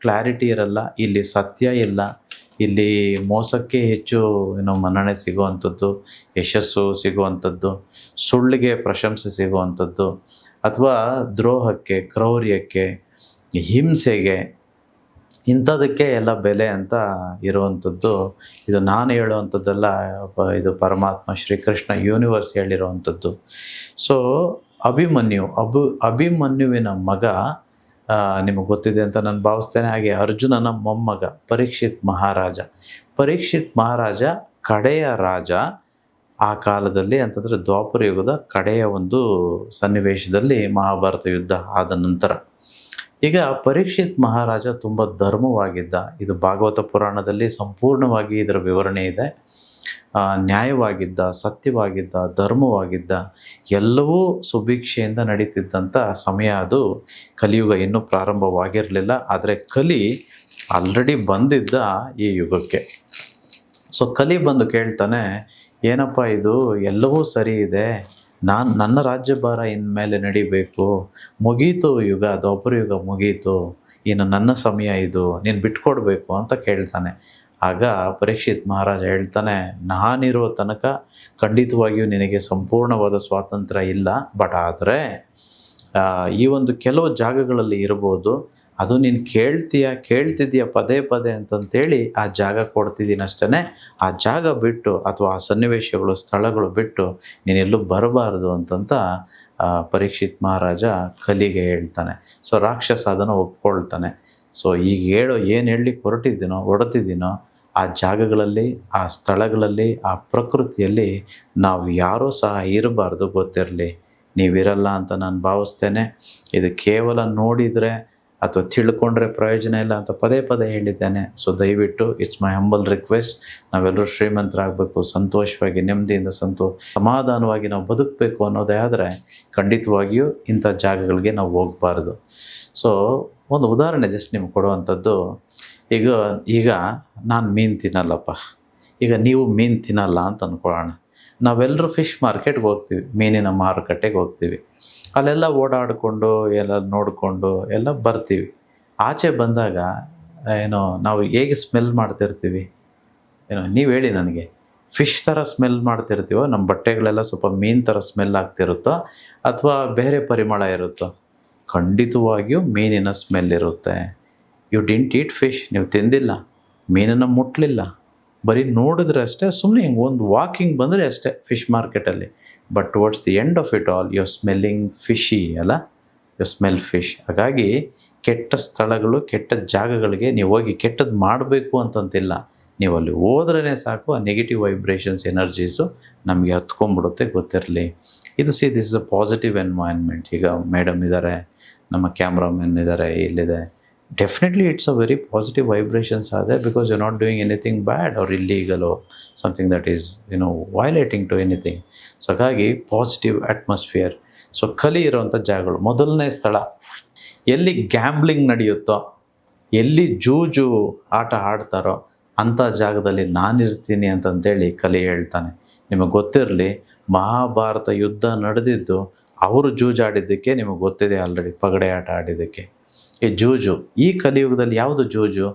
ಕ್ಲಾರಿಟಿ ಇರಲ್ಲ, ಇಲ್ಲಿ ಸತ್ಯ ಇಲ್ಲ, ಇಲ್ಲಿ ಮೋಸಕ್ಕೆ ಹೆಚ್ಚು ಮನ್ನಣೆ ಸಿಗುವಂಥದ್ದು, ಯಶಸ್ಸು ಸಿಗುವಂಥದ್ದು, ಸುಳ್ಳಿಗೆ ಪ್ರಶಂಸೆ ಸಿಗುವಂಥದ್ದು, ಅಥವಾ ದ್ರೋಹಕ್ಕೆ, ಕ್ರೌರ್ಯಕ್ಕೆ, ಹಿಂಸೆಗೆ, ಇಂಥದಕ್ಕೆ ಎಲ್ಲ ಬೆಲೆ ಅಂತ ಇರುವಂಥದ್ದು. ಇದು ನಾನು ಹೇಳುವಂಥದ್ದೆಲ್ಲ, ಇದು ಪರಮಾತ್ಮ ಶ್ರೀಕೃಷ್ಣ ಯೂನಿವರ್ಸ್ ಹೇಳಿರುವಂಥದ್ದು. ಸೊ ಅಭಿಮನ್ಯುವಿನ ಮಗ ನಿಮಗೆ ಗೊತ್ತಿದೆ ಅಂತ ನಾನು ಭಾವಿಸ್ತೇನೆ. ಹಾಗೆ ಅರ್ಜುನನ ಮೊಮ್ಮಗ ಪರೀಕ್ಷಿತ್ ಮಹಾರಾಜ ಕಡೆಯ ರಾಜ ಆ ಕಾಲದಲ್ಲಿ. ಅಂತಂದರೆ ದ್ವಾಪರ ಯುಗದ ಕಡೆಯ ಒಂದು ಸನ್ನಿವೇಶದಲ್ಲಿ ಮಹಾಭಾರತ ಯುದ್ಧ ಆದ ನಂತರ. ಈಗ ಪರೀಕ್ಷಿತ್ ಮಹಾರಾಜ ತುಂಬ ಧರ್ಮವಾಗಿದ್ದ. ಇದು ಭಾಗವತ ಪುರಾಣದಲ್ಲಿ ಸಂಪೂರ್ಣವಾಗಿ ಇದರ ವಿವರಣೆ ಇದೆ. ನ್ಯಾಯವಾಗಿದ್ದ, ಸತ್ಯವಾಗಿದ್ದ, ಧರ್ಮವಾಗಿದ್ದ, ಎಲ್ಲವೂ ಸುಭಿಕ್ಷೆಯಿಂದ ನಡೀತಿದ್ದಂಥ ಸಮಯ ಅದು. ಕಲಿಯುಗ ಇನ್ನೂ ಪ್ರಾರಂಭವಾಗಿರಲಿಲ್ಲ, ಆದರೆ ಕಲಿ ಆಲ್ರೆಡಿ ಬಂದಿದ್ದ ಈ ಯುಗಕ್ಕೆ. ಸೊ ಕಲಿ ಬಂದು ಕೇಳ್ತಾನೆ, ಏನಪ್ಪ ಇದು, ಎಲ್ಲವೂ ಸರಿ ಇದೆ, ನನ್ನ ರಾಜ್ಯಭಾರ ಇನ್ಮೇಲೆ ನಡಿಬೇಕು, ಮುಗೀತು ಯುಗ, ದ್ವಾಪರ ಯುಗ ಮುಗೀತು, ಇನ್ನು ನನ್ನ ಸಮಯ ಇದು, ನೀನು ಬಿಟ್ಕೊಡ್ಬೇಕು ಅಂತ ಕೇಳ್ತಾನೆ. ಆಗ ಪರೀಕ್ಷಿತ್ ಮಹಾರಾಜ ಹೇಳ್ತಾನೆ, ನಾನಿರೋ ತನಕ ಖಂಡಿತವಾಗಿಯೂ ನಿನಗೆ ಸಂಪೂರ್ಣವಾದ ಸ್ವಾತಂತ್ರ್ಯ ಇಲ್ಲ. ಬಟ್ ಆದರೆ ಈ ಒಂದು ಕೆಲವು ಜಾಗಗಳಲ್ಲಿ ಇರ್ಬೋದು, ಅದು ನೀನು ಕೇಳ್ತಿದ್ದೀಯ ಪದೇ ಪದೇ ಅಂತಂತೇಳಿ ಆ ಜಾಗ ಕೊಡ್ತಿದ್ದೀನಿ ಅಷ್ಟೇ. ಆ ಜಾಗ ಬಿಟ್ಟು ಅಥವಾ ಆ ಸನ್ನಿವೇಶಗಳು, ಸ್ಥಳಗಳು ಬಿಟ್ಟು ನೀನೆಲ್ಲೂ ಬರಬಾರ್ದು ಅಂತಂತ ಪರೀಕ್ಷಿತ್ ಮಹಾರಾಜ ಕಲಿಗೆ ಹೇಳ್ತಾನೆ. ಸೊ ರಾಕ್ಷಸ ಅದನ್ನು ಒಪ್ಕೊಳ್ತಾನೆ. ಸೊ ಈಗ ಏನು ಹೇಳಲಿಕ್ಕೆ ಹೊರಟಿದ್ದೀನೋ ಆ ಜಾಗಗಳಲ್ಲಿ, ಆ ಸ್ಥಳಗಳಲ್ಲಿ, ಆ ಪ್ರಕೃತಿಯಲ್ಲಿ ನಾವು ಯಾರೂ ಸಹ ಇರಬಾರ್ದು. ಗೊತ್ತಿರಲಿ, ನೀವಿರಲ್ಲ ಅಂತ ನಾನು ಭಾವಿಸ್ತೇನೆ. ಇದು ಕೇವಲ ನೋಡಿದರೆ ಅಥವಾ ತಿಳ್ಕೊಂಡ್ರೆ ಪ್ರಯೋಜನ ಇಲ್ಲ ಅಂತ ಪದೇ ಪದೇ ಹೇಳಿದ್ದೇನೆ. ಸೊ ದಯವಿಟ್ಟು ಇಟ್ಸ್ ಮೈ ಹಂಬಲ್ ರಿಕ್ವೆಸ್ಟ್, ನಾವೆಲ್ಲರೂ ಶ್ರೀಮಂತರಾಗಬೇಕು, ಸಂತೋಷವಾಗಿ, ನೆಮ್ಮದಿಯಿಂದ, ಸಮಾಧಾನವಾಗಿ ನಾವು ಬದುಕಬೇಕು ಅನ್ನೋದೇ ಆದರೆ ಖಂಡಿತವಾಗಿಯೂ ಇಂಥ ಜಾಗಗಳಿಗೆ ನಾವು ಹೋಗಬಾರ್ದು. ಸೊ ಒಂದು ಉದಾಹರಣೆ ಜಸ್ಟ್ ನಿಮ್ಗೆ ಕೊಡುವಂಥದ್ದು. ಈಗ ನಾನು ಮೀನು ತಿನ್ನಲ್ಲಪ್ಪ, ಈಗ ನೀವು ಮೀನು ತಿನ್ನಲ್ಲ ಅಂತ ಅಂದ್ಕೊಳ್ಳೋಣ. ನಾವೆಲ್ಲರೂ ಫಿಶ್ ಮಾರ್ಕೆಟ್ಗೆ ಹೋಗ್ತೀವಿ, ಮೀನಿನ ಮಾರುಕಟ್ಟೆಗೆ ಹೋಗ್ತೀವಿ. ಅಲ್ಲೆಲ್ಲ ಓಡಾಡಿಕೊಂಡು ಎಲ್ಲ ನೋಡಿಕೊಂಡು ಎಲ್ಲ ಬರ್ತೀವಿ. ಆಚೆ ಬಂದಾಗ ಏನೋ ನಾವು ಹೇಗೆ ಸ್ಮೆಲ್ ಮಾಡ್ತಿರ್ತೀವಿ, ಏನೋ ನೀವು ಹೇಳಿ ನನಗೆ. ಫಿಶ್ ಥರ ಸ್ಮೆಲ್ ಮಾಡ್ತಿರ್ತೀವೋ, ನಮ್ಮ ಬಟ್ಟೆಗಳೆಲ್ಲ ಸ್ವಲ್ಪ ಮೀನು ಥರ ಸ್ಮೆಲ್ ಆಗ್ತಿರುತ್ತೋ ಅಥವಾ ಬೇರೆ ಪರಿಮಳ ಇರುತ್ತೋ? ಖಂಡಿತವಾಗಿಯೂ ಮೀನಿನ ಸ್ಮೆಲ್ ಇರುತ್ತೆ. ಯು ಡಿಂಟ್ ಈಟ್ ಫಿಶ್, ನೀವು ತಿಂದಿಲ್ಲ, ಮೀನನ್ನು ಮುಟ್ಟಲಿಲ್ಲ, ಬರೀ ನೋಡಿದ್ರೆ ಅಷ್ಟೇ, ಸುಮ್ಮನೆ ಹಿಂಗೆ ಒಂದು ವಾಕಿಂಗ್ ಬಂದರೆ ಅಷ್ಟೇ ಫಿಶ್ ಮಾರ್ಕೆಟಲ್ಲಿ. But towards the end of it all you are smelling fishy ಅಲ್ಲ, ಯು ಸ್ಮೆಲ್ ಫಿಶ್. ಹಾಗಾಗಿ ಕೆಟ್ಟ ಸ್ಥಳಗಳು, ಕೆಟ್ಟ ಜಾಗಗಳಿಗೆ ನೀವು ಹೋಗಿ ಕೆಟ್ಟದ್ದು ಮಾಡಬೇಕು ಅಂತಂತಿಲ್ಲ. ನೀವು ಅಲ್ಲಿ ಹೋದ್ರೇ ಸಾಕು, ಆ ನೆಗೆಟಿವ್ ವೈಬ್ರೇಷನ್ಸ್ ಎನರ್ಜೀಸು ನಮಗೆ ಹತ್ಕೊಂಡ್ಬಿಡುತ್ತೆ, ಗೊತ್ತಿರಲಿ. ಇದು this is a positive environment. ಈಗ ಮೇಡಮ್ ಇದ್ದಾರೆ, ನಮ್ಮ ಕ್ಯಾಮ್ರಾಮನ್ ಇದ್ದಾರೆ, ಇಲ್ಲಿದೆ. Definitely it's a very positive vibrations ಆದೆ, because you not doing anything bad or illegal or something that is violating to anything. So ಹಾಗಾಗಿ ಪಾಸಿಟಿವ್ ಅಟ್ಮಾಸ್ಫಿಯರ್. ಸೊ ಕಲಿ ಇರೋವಂಥ ಜಾಗಗಳು. ಮೊದಲನೇ ಸ್ಥಳ ಎಲ್ಲಿ ಗ್ಯಾಂಬ್ಲಿಂಗ್ ನಡೆಯುತ್ತೋ, ಎಲ್ಲಿ ಜೂಜು ಆಟ ಆಡ್ತಾರೋ ಅಂಥ ಜಾಗದಲ್ಲಿ ನಾನಿರ್ತೀನಿ ಅಂತಂತೇಳಿ ಕಲಿ ಹೇಳ್ತಾನೆ. ನಿಮಗೆ ಗೊತ್ತಿರಲಿ, ಮಹಾಭಾರತ ಯುದ್ಧ ನಡೆದಿದ್ದು ಅವರು ಜೂಜಾಡಿದ್ದಕ್ಕೆ ನಿಮಗೆ ಗೊತ್ತಿದೆ ಆಲ್ರೆಡಿ, ಪಗಡೆ ಆಟ ಆಡಿದ್ದಕ್ಕೆ. ಈ ಜೂಜು ಈ ಕಲಿಯುಗದಲ್ಲಿ ಯಾವುದು ಜೂಜು?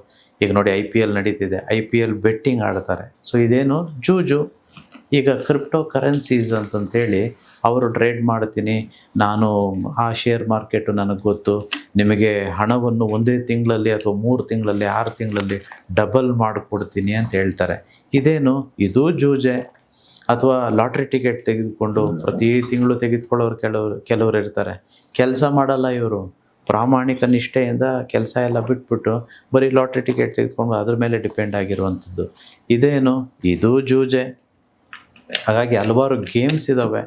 ಈಗ ನೋಡಿ, IPL ನಡೀತಿದೆ, IPL ಬೆಟ್ಟಿಂಗ್ ಆಡ್ತಾರೆ. ಸೊ ಇದೇನು ಜೂಜು. ಈಗ ಕ್ರಿಪ್ಟೋ ಕರೆನ್ಸೀಸ್ ಅಂತಂತೇಳಿ ಅವರು ಟ್ರೇಡ್ ಮಾಡ್ತೀನಿ, ನಾನು ಆ ಶೇರ್ ಮಾರ್ಕೆಟು ನನಗೆ ಗೊತ್ತು, ನಿಮಗೆ ಹಣವನ್ನು ಒಂದೇ ತಿಂಗಳಲ್ಲಿ ಅಥವಾ 3 ತಿಂಗಳಲ್ಲಿ 6 ತಿಂಗಳಲ್ಲಿ ಡಬಲ್ ಮಾಡಿಕೊಡ್ತೀನಿ ಅಂತ ಹೇಳ್ತಾರೆ. ಇದೇನು? ಇದು ಜೂಜೆ. ಅಥವಾ ಲಾಟ್ರಿ ಟಿಕೆಟ್ ತೆಗೆದುಕೊಂಡು ಪ್ರತಿ ತಿಂಗಳು ತೆಗೆದುಕೊಳ್ಳೋರು ಕೆಲವರು ಇರ್ತಾರೆ. ಕೆಲಸ ಮಾಡಲ್ಲ ಇವರು, ಪ್ರಾಮಾಣಿಕ ನಿಷ್ಠೆಯಿಂದ ಕೆಲಸ ಎಲ್ಲ ಬಿಟ್ಬಿಟ್ಟು ಬರೀ ಲಾಟ್ರಿ ಟಿಕೆಟ್ ತೆಗೆದುಕೊಂಡು ಅದ್ರ ಮೇಲೆ ಡಿಪೆಂಡ್ ಆಗಿರುವಂಥದ್ದು. ಇದೇನು? ಇದು ಜೂಜೆ. ಹಾಗಾಗಿ ಹಲವಾರು ಗೇಮ್ಸ್ ಇದ್ದಾವೆ,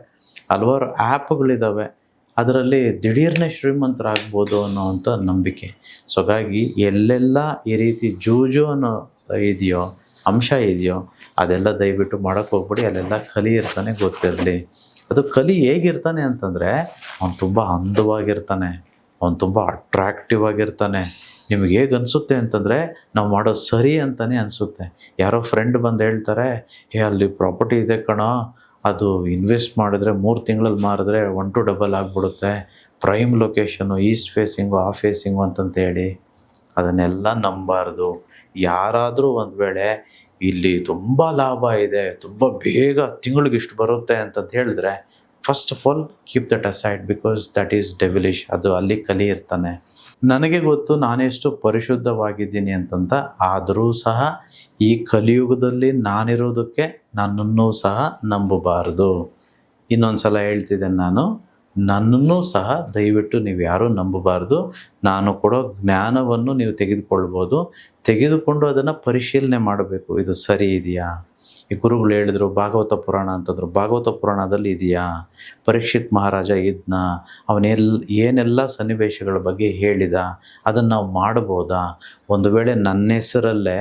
ಹಲವಾರು ಆ್ಯಪ್ಗಳಿದ್ದಾವೆ, ಅದರಲ್ಲಿ ದಿಢೀರ್ನೇ ಶ್ರೀಮಂತರಾಗ್ಬೋದು ಅನ್ನೋವಂಥ ನಂಬಿಕೆ. ಸೊ ಹಾಗಾಗಿ ಎಲ್ಲೆಲ್ಲ ಈ ರೀತಿ ಜೂಜು ಅನ್ನೋ ಇದೆಯೋ, ಅಂಶ ಇದೆಯೋ, ಅದೆಲ್ಲ ದಯವಿಟ್ಟು ಮಾಡೋಕ್ಕೆ ಹೋಗ್ಬಿಡಿ. ಅಲ್ಲೆಲ್ಲ ಕಲಿ ಇರ್ತಾನೆ, ಗೊತ್ತಿರಲಿ. ಅದು ಕಲಿ ಹೇಗಿರ್ತಾನೆ ಅಂತಂದರೆ, ಅವ್ನು ತುಂಬ ಅಂದವಾಗಿರ್ತಾನೆ, ಅವ್ನು ತುಂಬ ಅಟ್ರಾಕ್ಟಿವ್ ಆಗಿರ್ತಾನೆ. ನಿಮ್ಗೆ ಹೇಗೆ ಅನಿಸುತ್ತೆ ಅಂತಂದರೆ, ನಾವು ಮಾಡೋದು ಸರಿ ಅಂತಲೇ ಅನಿಸುತ್ತೆ. ಯಾರೋ ಫ್ರೆಂಡ್ ಬಂದು ಹೇಳ್ತಾರೆ, ಅಲ್ಲಿ ಪ್ರಾಪರ್ಟಿ ಇದೆ ಕಣೋ, ಅದು ಇನ್ವೆಸ್ಟ್ ಮಾಡಿದ್ರೆ 3 ತಿಂಗಳಲ್ಲಿ ಮಾರಿದ್ರೆ 1 to ಡಬಲ್ ಆಗಿಬಿಡುತ್ತೆ, ಪ್ರೈಮ್ ಲೊಕೇಶನು, ಈಸ್ಟ್ ಫೇಸಿಂಗು, ಆ ಫೇಸಿಂಗು ಅಂತಂತೇಳಿ. ಅದನ್ನೆಲ್ಲ ನಂಬಾರ್ದು. ಯಾರಾದರೂ ಒಂದು ವೇಳೆ ಇಲ್ಲಿ ತುಂಬ ಲಾಭ ಇದೆ, ತುಂಬ ಬೇಗ ತಿಂಗಳಿಗೆ ಇಷ್ಟು ಬರುತ್ತೆ ಅಂತಂತ ಹೇಳಿದ್ರೆ, first of all keep that aside, because that is devilish. ಅದು ಅಲ್ಲಿ ಕಲಿ ಇರ್ತಾನೆ. ನನಗೆ ಗೊತ್ತು ನಾನೆಷ್ಟು ಪರಿಶುದ್ಧವಾಗಿದ್ದೀನಿ ಅಂತಂತ, ಆದರೂ ಸಹ ಈ ಕಲಿಯುಗದಲ್ಲಿ ನಾನಿರೋದಕ್ಕೆ ನನ್ನನ್ನು ಸಹ ನಂಬಬಾರ್ದು. ಇನ್ನೊಂದು ಸಲ ಹೇಳ್ತಿದ್ದೇನೆ ನಾನು, ನನ್ನನ್ನು ಸಹ ದಯವಿಟ್ಟು ನೀವು ಯಾರೂ ನಂಬಬಾರ್ದು. ನಾನು ಕೊಡೋ ಜ್ಞಾನವನ್ನು ನೀವು ತೆಗೆದುಕೊಳ್ಬೋದು, ತೆಗೆದುಕೊಂಡು ಅದನ್ನು ಪರಿಶೀಲನೆ ಮಾಡಬೇಕು. ಇದು ಸರಿ ಇದೆಯಾ? ಈ ಗುರುಗಳು ಹೇಳಿದ್ರು ಭಾಗವತ ಪುರಾಣ ಅಂತಂದರು, ಭಾಗವತ ಪುರಾಣದಲ್ಲಿ ಇದೆಯಾ? ಪರೀಕ್ಷಿತ್ ಮಹಾರಾಜ ಇದ್ನ, ಏನೆಲ್ಲ ಸನ್ನಿವೇಶಗಳ ಬಗ್ಗೆ ಹೇಳಿದ, ಅದನ್ನು ನಾವು ಮಾಡ್ಬೋದಾ? ಒಂದು ವೇಳೆ ನನ್ನ ಹೆಸರಲ್ಲೇ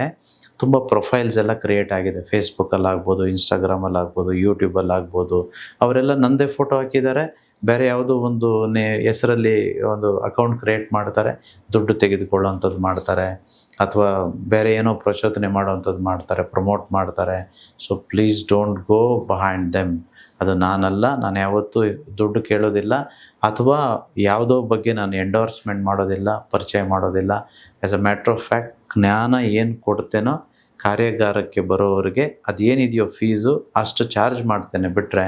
ತುಂಬ ಪ್ರೊಫೈಲ್ಸ್ ಎಲ್ಲ ಕ್ರಿಯೇಟ್ ಆಗಿದೆ, ಫೇಸ್ಬುಕ್ಕಲ್ಲಾಗ್ಬೋದು, ಇನ್ಸ್ಟಾಗ್ರಾಮಲ್ಲಾಗ್ಬೋದು, ಯೂಟ್ಯೂಬಲ್ಲಾಗ್ಬೋದು. ಅವರೆಲ್ಲ ನನ್ನದೇ ಫೋಟೋ ಹಾಕಿದ್ದಾರೆ, ಬೇರೆ ಯಾವುದೋ ಒಂದು ಹೆಸರಲ್ಲಿ ಒಂದು ಅಕೌಂಟ್ ಕ್ರಿಯೇಟ್ ಮಾಡ್ತಾರೆ, ದುಡ್ಡು ತೆಗೆದುಕೊಳ್ಳೋವಂಥದ್ದು ಮಾಡ್ತಾರೆ, ಅಥವಾ ಬೇರೆ ಏನೋ ಪ್ರಚೋದನೆ ಮಾಡೋವಂಥದ್ದು ಮಾಡ್ತಾರೆ, ಪ್ರಮೋಟ್ ಮಾಡ್ತಾರೆ. So please don't go behind them. ಅದು ನಾನಲ್ಲ, ನಾನು ಯಾವತ್ತೂ ದುಡ್ಡು ಕೇಳೋದಿಲ್ಲ, ಅಥವಾ ಯಾವುದೋ ಬಗ್ಗೆ ನಾನು ಎಂಡೋರ್ಸ್ಮೆಂಟ್ ಮಾಡೋದಿಲ್ಲ, ಪರಿಚಯ ಮಾಡೋದಿಲ್ಲ. As a matter of fact, ಜ್ಞಾನ ಏನು ಕೊಡ್ತೇನೋ ಕಾರ್ಯಾಗಾರಕ್ಕೆ ಬರೋರಿಗೆ ಅದೇನಿದೆಯೋ ಫೀಸು ಅಷ್ಟು ಚಾರ್ಜ್ ಮಾಡ್ತೇನೆ, ಬಿಟ್ಟರೆ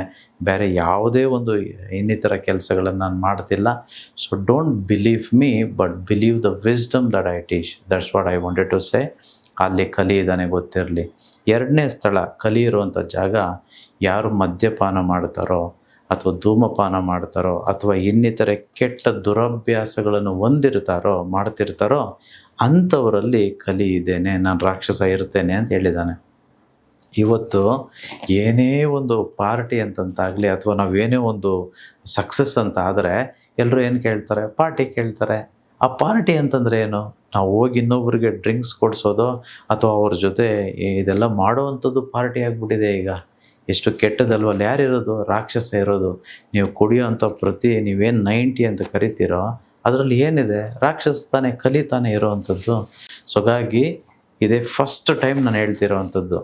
ಬೇರೆ ಯಾವುದೇ ಒಂದು ಇನ್ನಿತರ ಕೆಲಸಗಳನ್ನು ನಾನು ಮಾಡ್ತಿಲ್ಲ. So don't believe me, but believe the wisdom that I teach. That's what I wanted to say. ಅಲ್ಲಿ ಕಲಿ ಇದ್ದಾನೆ, ಗೊತ್ತಿರಲಿ. ಎರಡನೇ ಸ್ಥಳ ಕಲಿ ಇರುವಂಥ ಜಾಗ, ಯಾರು ಮದ್ಯಪಾನ ಮಾಡ್ತಾರೋ ಅಥವಾ ಧೂಮಪಾನ ಮಾಡ್ತಾರೋ ಅಥವಾ ಇನ್ನಿತರೆ ಕೆಟ್ಟ ದುರಭ್ಯಾಸಗಳನ್ನು ಮಾಡ್ತಿರ್ತಾರೋ ಅಂಥವರಲ್ಲಿ ಕಲಿ ಇದ್ದೇನೆ, ನಾನು ರಾಕ್ಷಸ ಇರ್ತೇನೆ ಅಂತ ಹೇಳಿದ್ದಾನೆ. ಇವತ್ತು ಏನೇ ಒಂದು ಪಾರ್ಟಿ ಅಂತಂತಾಗಲಿ ಅಥವಾ ನಾವೇನೇ ಒಂದು ಸಕ್ಸಸ್ ಅಂತ ಆದರೆ ಎಲ್ಲರೂ ಏನು ಕೇಳ್ತಾರೆ? ಪಾರ್ಟಿ ಕೇಳ್ತಾರೆ. ಆ ಪಾರ್ಟಿ ಅಂತಂದರೆ ಏನು? ನಾವು ಹೋಗಿ ಇನ್ನೊಬ್ಬರಿಗೆ ಡ್ರಿಂಕ್ಸ್ ಕೊಡಿಸೋದು ಅಥವಾ ಅವ್ರ ಜೊತೆ ಇದೆಲ್ಲ ಮಾಡೋವಂಥದ್ದು ಪಾರ್ಟಿ ಆಗಿಬಿಟ್ಟಿದೆ ಈಗ. ಎಷ್ಟು ಕೆಟ್ಟದಲ್ವ? ಅಲ್ಲಿ ಯಾರಿರೋದು? ರಾಕ್ಷಸ ಇರೋದು. ನೀವು ಕುಡಿಯೋವಂಥ ನೀವೇನು 90 ಅಂತ ಕರಿತೀರೋ ಅದರಲ್ಲಿ ಏನಿದೆ? ರಾಕ್ಷಸ ತಾನೇ, ಕಲಿ ತಾನೇ ಇರೋವಂಥದ್ದು. ಸೊ ಹಾಗಾಗಿ ಇದೇ ಫಸ್ಟ್ ಟೈಮ್ ನಾನು ಹೇಳ್ತಿರೋವಂಥದ್ದು.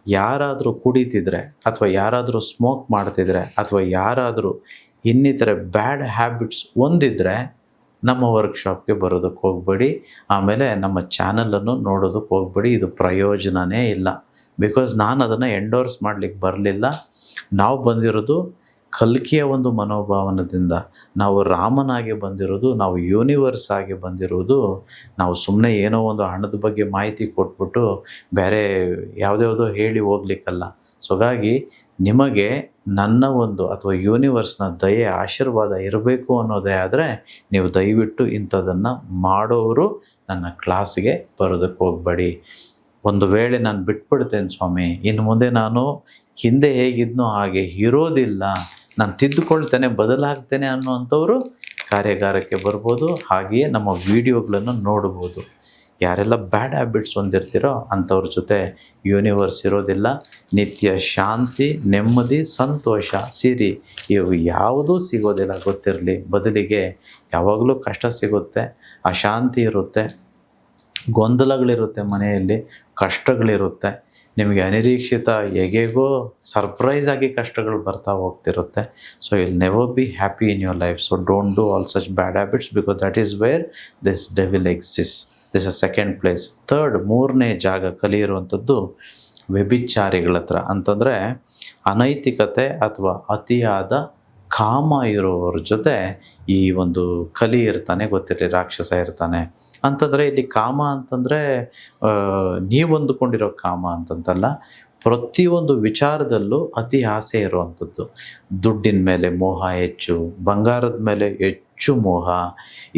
ಯಾರಾದರೂ ಕುಡಿತಿದ್ರೆ ಅಥವಾ ಯಾರಾದರೂ ಸ್ಮೋಕ್ ಮಾಡ್ತಿದ್ರೆ ಅಥವಾ ಯಾರಾದರೂ ಇನ್ನಿತರೆ ಬ್ಯಾಡ್ ಹ್ಯಾಬಿಟ್ಸ್ ಹೊಂದಿದ್ರೆ ನಮ್ಮ ವರ್ಕ್ಶಾಪ್ಗೆ ಬರೋದಕ್ಕೆ ಹೋಗಬೇಡಿ. ಆಮೇಲೆ ನಮ್ಮ ಚಾನಲನ್ನು ನೋಡೋದಕ್ಕೆ ಹೋಗಬೇಡಿ. ಇದು ಪ್ರಯೋಜನವೇ ಇಲ್ಲ. ಬಿಕಾಸ್ ನಾನು ಅದನ್ನು ಎಂಡೋರ್ಸ್ ಮಾಡಲಿಕ್ಕೆ ಬರಲಿಲ್ಲ. ನಾವು ಬಂದಿರೋದು ಕಲ್ಕಿಯ ಒಂದು ಮನೋಭಾವನದಿಂದ, ನಾವು ರಾಮನಾಗಿ ಬಂದಿರೋದು, ನಾವು ಯೂನಿವರ್ಸ್ ಆಗಿ ಬಂದಿರೋದು. ನಾವು ಸುಮ್ಮನೆ ಏನೋ ಒಂದು ಹಣದ ಬಗ್ಗೆ ಮಾಹಿತಿ ಕೊಟ್ಬಿಟ್ಟು ಬೇರೆ ಯಾವುದ್ಯಾವುದೋ ಹೇಳಿ ಹೋಗ್ಲಿಕ್ಕಲ್ಲ. ಸೊ ಹಾಗಾಗಿ ನಿಮಗೆ ನನ್ನ ಒಂದು ಅಥವಾ ಯೂನಿವರ್ಸ್ನ ದಯೆ ಆಶೀರ್ವಾದ ಇರಬೇಕು ಅನ್ನೋದೇ ಆದರೆ ನೀವು ದಯವಿಟ್ಟು ಇಂಥದನ್ನು ಮಾಡೋರು ನನ್ನ ಕ್ಲಾಸಿಗೆ ಬರೋದಕ್ಕೆ ಹೋಗಬೇಡಿ. ಒಂದು ವೇಳೆ ನಾನು ಬಿಟ್ಬಿಡ್ತೇನೆ ಸ್ವಾಮಿ, ಇನ್ನು ಮುಂದೆ ನಾನು ಹಿಂದೆ ಹೇಗಿದ್ನೋ ಹಾಗೆ ಇರೋದಿಲ್ಲ, ನಾನು ತಿದ್ದುಕೊಳ್ತೇನೆ, ಬದಲಾಗ್ತೇನೆ ಅನ್ನೋವಂಥವ್ರು ಕಾರ್ಯಾಗಾರಕ್ಕೆ ಬರ್ಬೋದು. ಹಾಗೆಯೇ ನಮ್ಮ ವಿಡಿಯೋಗಳನ್ನು ನೋಡ್ಬೋದು. ಯಾರೆಲ್ಲ ಬ್ಯಾಡ್ ಹ್ಯಾಬಿಟ್ಸ್ ಹೊಂದಿರ್ತೀರೋ ಅಂಥವ್ರ ಜೊತೆ ಯೂನಿವರ್ಸ್ ಇರೋದಿಲ್ಲ. ನಿತ್ಯ ಶಾಂತಿ, ನೆಮ್ಮದಿ, ಸಂತೋಷ, ಸಿರಿ ಇವು ಯಾವುದೂ ಸಿಗೋದಿಲ್ಲ, ಗೊತ್ತಿರಲಿ. ಬದಲಿಗೆ ಯಾವಾಗಲೂ ಕಷ್ಟ ಸಿಗುತ್ತೆ, ಅಶಾಂತಿ ಇರುತ್ತೆ, ಗೊಂದಲಗಳಿರುತ್ತೆ, ಮನೆಯಲ್ಲಿ ಕಷ್ಟಗಳಿರುತ್ತೆ, ನಿಮಗೆ ಅನಿರೀಕ್ಷಿತ ಹೇಗೇಗೋ ಸರ್ಪ್ರೈಸ್ ಆಗಿ ಕಷ್ಟಗಳು ಬರ್ತಾ ಹೋಗ್ತಿರುತ್ತೆ. So will never be happy in your life. So don't do all such bad habits because that is where this devil exist. This a second place. Third, ಮೂರನೇ ಜಾಗ ಕಲಿಯಿರುವಂಥದ್ದು ವ್ಯಭಿಚಾರಿಗಳ ಹತ್ರ. ಅಂತಂದರೆ ಅನೈತಿಕತೆ ಅಥವಾ ಅತಿಯಾದ ಕಾಮ ಇರೋವ್ರ ಜೊತೆ ಈ ಒಂದು ಕಲಿ ಇರ್ತಾನೆ, ಗೊತ್ತಿರಲಿ, ರಾಕ್ಷಸ ಇರ್ತಾನೆ. ಅಂತಂದರೆ ಇಲ್ಲಿ ಕಾಮ ಅಂತಂದರೆ ನೀವು ಅಂದುಕೊಂಡಿರೋ ಕಾಮ ಅಂತಂತಲ್ಲ, ಪ್ರತಿಯೊಂದು ವಿಚಾರದಲ್ಲೂ ಅತಿ ಆಸೆ ಇರುವಂಥದ್ದು. ದುಡ್ಡಿನ ಮೇಲೆ ಮೋಹ ಹೆಚ್ಚು, ಬಂಗಾರದ ಮೇಲೆ ಹೆಚ್ಚು ಮೋಹ,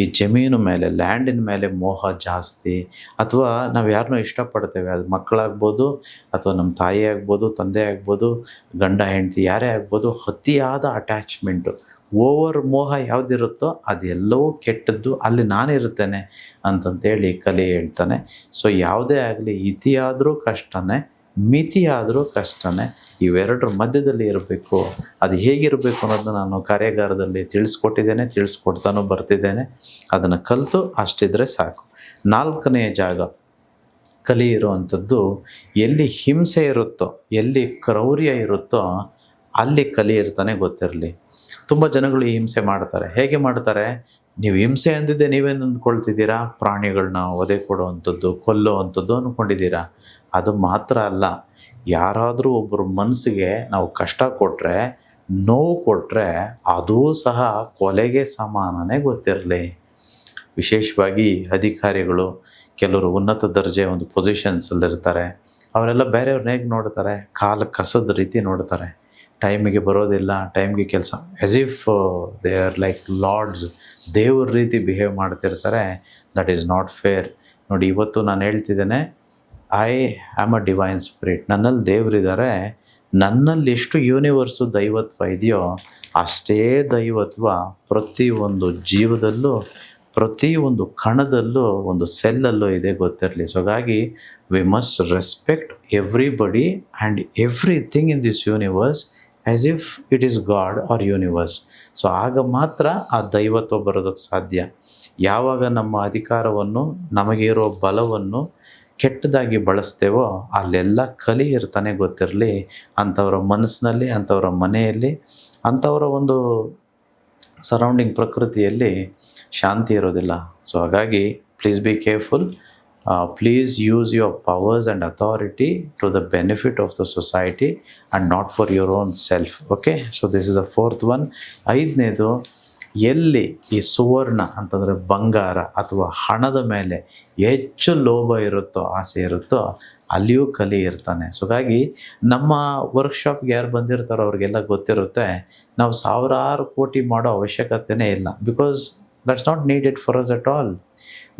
ಈ ಜಮೀನು ಮೇಲೆ, ಲ್ಯಾಂಡಿನ ಮೇಲೆ ಮೋಹ ಜಾಸ್ತಿ. ಅಥವಾ ನಾವು ಯಾರನ್ನೋ ಇಷ್ಟಪಡ್ತೇವೆ, ಅದು ಮಕ್ಕಳಾಗ್ಬೋದು ಅಥವಾ ನಮ್ಮ ತಾಯಿ ಆಗ್ಬೋದು, ತಂದೆ ಆಗ್ಬೋದು, ಗಂಡ ಹೆಂಡತಿ ಯಾರೇ ಆಗ್ಬೋದು, ಅತಿಯಾದ ಅಟ್ಯಾಚ್ಮೆಂಟು, ಓವರ್ ಮೋಹ ಯಾವುದಿರುತ್ತೋ ಅದೆಲ್ಲವೂ ಕೆಟ್ಟದ್ದು, ಅಲ್ಲಿ ನಾನಿರ್ತೇನೆ ಅಂತಂತೇಳಿ ಕಲಿ ಹೇಳ್ತಾನೆ. ಸೊ ಯಾವುದೇ ಆಗಲಿ ಇತಿಯಾದರೂ ಕಷ್ಟನೇ, ಮಿತಿಯಾದರೂ ಕಷ್ಟನೇ, ಇವೆರಡರ ಮಧ್ಯದಲ್ಲಿ ಇರಬೇಕು. ಅದು ಹೇಗಿರಬೇಕು ಅನ್ನೋದನ್ನ ನಾನು ಕಾರ್ಯಾಗಾರದಲ್ಲಿ ತಿಳಿಸ್ಕೊಟ್ಟಿದ್ದೇನೆ, ತಿಳಿಸ್ಕೊಡ್ತಾನೂ ಬರ್ತಿದ್ದೇನೆ. ಅದನ್ನು ಕಲಿತು ಅಷ್ಟಿದ್ರೆ ಸಾಕು. ನಾಲ್ಕನೆಯ ಜಾಗ ಕಲಿ ಇರುವಂಥದ್ದು, ಎಲ್ಲಿ ಹಿಂಸೆ ಇರುತ್ತೋ, ಎಲ್ಲಿ ಕ್ರೌರ್ಯ ಇರುತ್ತೋ ಅಲ್ಲಿ ಕಲಿ ಇರ್ತಾನೆ, ಗೊತ್ತಿರಲಿ. ತುಂಬ ಜನಗಳು ಈ ಹಿಂಸೆ ಮಾಡ್ತಾರೆ. ಹೇಗೆ ಮಾಡ್ತಾರೆ? ನೀವು ಹಿಂಸೆ ಅಂದಿದ್ದೆ ನೀವೇನು ಅಂದ್ಕೊಳ್ತಿದ್ದೀರಾ? ಪ್ರಾಣಿಗಳನ್ನ ಒದೆ ಕೊಡುವಂಥದ್ದು, ಕೊಲ್ಲುವಂಥದ್ದು ಅಂದ್ಕೊಂಡಿದ್ದೀರಾ. ಅದು ಮಾತ್ರ ಅಲ್ಲ, ಯಾರಾದರೂ ಒಬ್ಬರ ಮನಸ್ಸಿಗೆ ನಾವು ಕಷ್ಟ ಕೊಟ್ಟರೆ, ನೋವು ಕೊಟ್ಟರೆ, ಅದೂ ಸಹ ಕೊಲೆಗೆ ಸಮಾನನೇ, ಗೊತ್ತಿರಲಿ. ವಿಶೇಷವಾಗಿ ಅಧಿಕಾರಿಗಳು, ಕೆಲವರು ಉನ್ನತ ದರ್ಜೆ ಒಂದು ಪೊಸಿಷನ್ಸಲ್ಲಿರ್ತಾರೆ. ಅವರೆಲ್ಲ ಬೇರೆಯವ್ರನ್ನ ಹೇಗೆ ನೋಡ್ತಾರೆ? ಕಾಲ ಕಸದ ರೀತಿ ನೋಡ್ತಾರೆ. ಟೈಮಿಗೆ ಬರೋದಿಲ್ಲ, ಟೈಮ್ಗೆ ಕೆಲಸ, as if they are like lords, ದೇವ್ರ ರೀತಿ ಬಿಹೇವ್ ಮಾಡ್ತಿರ್ತಾರೆ. That is not fair. ನೋಡಿ, ಇವತ್ತು ನಾನು ಹೇಳ್ತಿದ್ದೇನೆ, I am a divine spirit. ನನ್ನಲ್ಲಿ ದೇವರಿದ್ದಾರೆ. ನನ್ನಲ್ಲಿ ಎಷ್ಟು ಯೂನಿವರ್ಸು ದೈವತ್ವ ಇದೆಯೋ ಅಷ್ಟೇ ದೈವತ್ವ ಪ್ರತಿಯೊಂದು ಜೀವದಲ್ಲೂ, ಪ್ರತಿಯೊಂದು ಕಣದಲ್ಲೂ, ಒಂದು ಸೆಲ್ಲಲ್ಲೂ ಇದೆ, ಗೊತ್ತಿರಲಿ. ಸೊ ಹಾಗಾಗಿ we must respect everybody and everything in this universe as if it is God or universe. So ಆಗ ಮಾತ್ರ ಆ ದೈವತ್ವ ಬರೋದಕ್ಕೆ ಸಾಧ್ಯ. ಯಾವಾಗ ನಮ್ಮ ಅಧಿಕಾರವನ್ನು, ನಮಗೆ ಇರೋ ಬಲವನ್ನು ಕೆಟ್ಟದಾಗಿ ಬಳಸ್ತೇವೋ ಅಲ್ಲೆಲ್ಲ ಕಲಿ ಇರ್ತಾನೆ, ಗೊತ್ತಿರಲಿ. ಅಂಥವರ ಮನಸ್ಸಿನಲ್ಲಿ, ಅಂಥವರ ಮನೆಯಲ್ಲಿ, ಅಂಥವರ ಒಂದು ಸರೌಂಡಿಂಗ್ ಪ್ರಕೃತಿಯಲ್ಲಿ ಶಾಂತಿ ಇರೋದಿಲ್ಲ. ಸೊ ಹಾಗಾಗಿ please be careful. Please use your powers and authority to the benefit of the society and not for your own self. Okay, so this is the fourth one. ಐದನೇದು, ಎಲ್ಲಿ ಈ ಸುವರ್ಣ ಅಂತಂದರೆ ಬಂಗಾರ ಅಥವಾ ಹಣದ ಮೇಲೆ ಹೆಚ್ಚು ಲೋಭ ಇರುತ್ತೋ, ಆಸೆ ಇರುತ್ತೋ, ಅಲ್ಲಿಯೂ ಕಲಿ ಇರ್ತಾನೆ. ಸೊ ಹಾಗಾಗಿ ನಮ್ಮ ವರ್ಕ್ಶಾಪ್ಗೆ ಯಾರು ಬಂದಿರ್ತಾರೋ ಅವ್ರಿಗೆಲ್ಲ ಗೊತ್ತಿರುತ್ತೆ, ನಾವು ಸಾವಿರಾರು ಕೋಟಿ ಮಾಡೋ ಅವಶ್ಯಕತೆಯೇ ಇಲ್ಲ. Because that's not needed for us at all.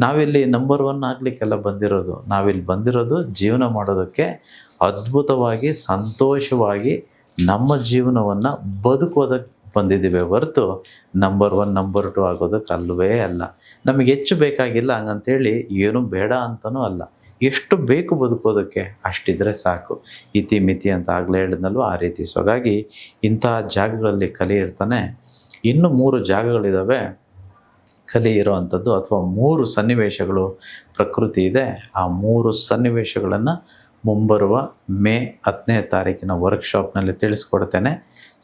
ನಾವಿಲ್ಲಿ ನಂಬರ್ 1 ಆಗಲಿಕ್ಕೆಲ್ಲ ಬಂದಿರೋದು. ನಾವಿಲ್ಲಿ ಬಂದಿರೋದು ಜೀವನ ಮಾಡೋದಕ್ಕೆ, ಅದ್ಭುತವಾಗಿ ಸಂತೋಷವಾಗಿ ನಮ್ಮ ಜೀವನವನ್ನು ಬದುಕೋದಕ್ಕೆ ಬಂದಿದ್ದೀವಿ ಹೊರತು ನಂಬರ್ 1 ನಂಬರ್ 2 ಆಗೋದಕ್ಕೆ ಅಲ್ಲವೇ ಅಲ್ಲ. ನಮಗೆ ಹೆಚ್ಚು ಬೇಕಾಗಿಲ್ಲ, ಹಂಗಂತೇಳಿ ಏನೂ ಬೇಡ ಅಂತಲೂ ಅಲ್ಲ. ಎಷ್ಟು ಬೇಕು ಬದುಕೋದಕ್ಕೆ ಅಷ್ಟಿದ್ರೆ ಸಾಕು. ಇತಿ ಮಿತಿ ಅಂತ ಆಗಲೇ ಹೇಳಿದ್ನಲ್ವ, ಆ ರೀತಿ. ಸೊ ಹಾಗಾಗಿ ಇಂತಹ ಜಾಗಗಳಲ್ಲಿ ಕಲಿ ಇರ್ತಾನೆ. ಇನ್ನು 3 ಜಾಗಗಳಿದ್ದಾವೆ ಕಲಿ ಇರೋವಂಥದ್ದು, ಅಥವಾ 3 ಸನ್ನಿವೇಶಗಳು ಪ್ರಕೃತಿ ಇದೆ. ಆ 3 ಸನ್ನಿವೇಶಗಳನ್ನು ಮುಂಬರುವ ಮೇ 10ನೇ ತಾರೀಕಿನ ವರ್ಕ್ಶಾಪ್ನಲ್ಲಿ ತಿಳಿಸ್ಕೊಡ್ತೇನೆ.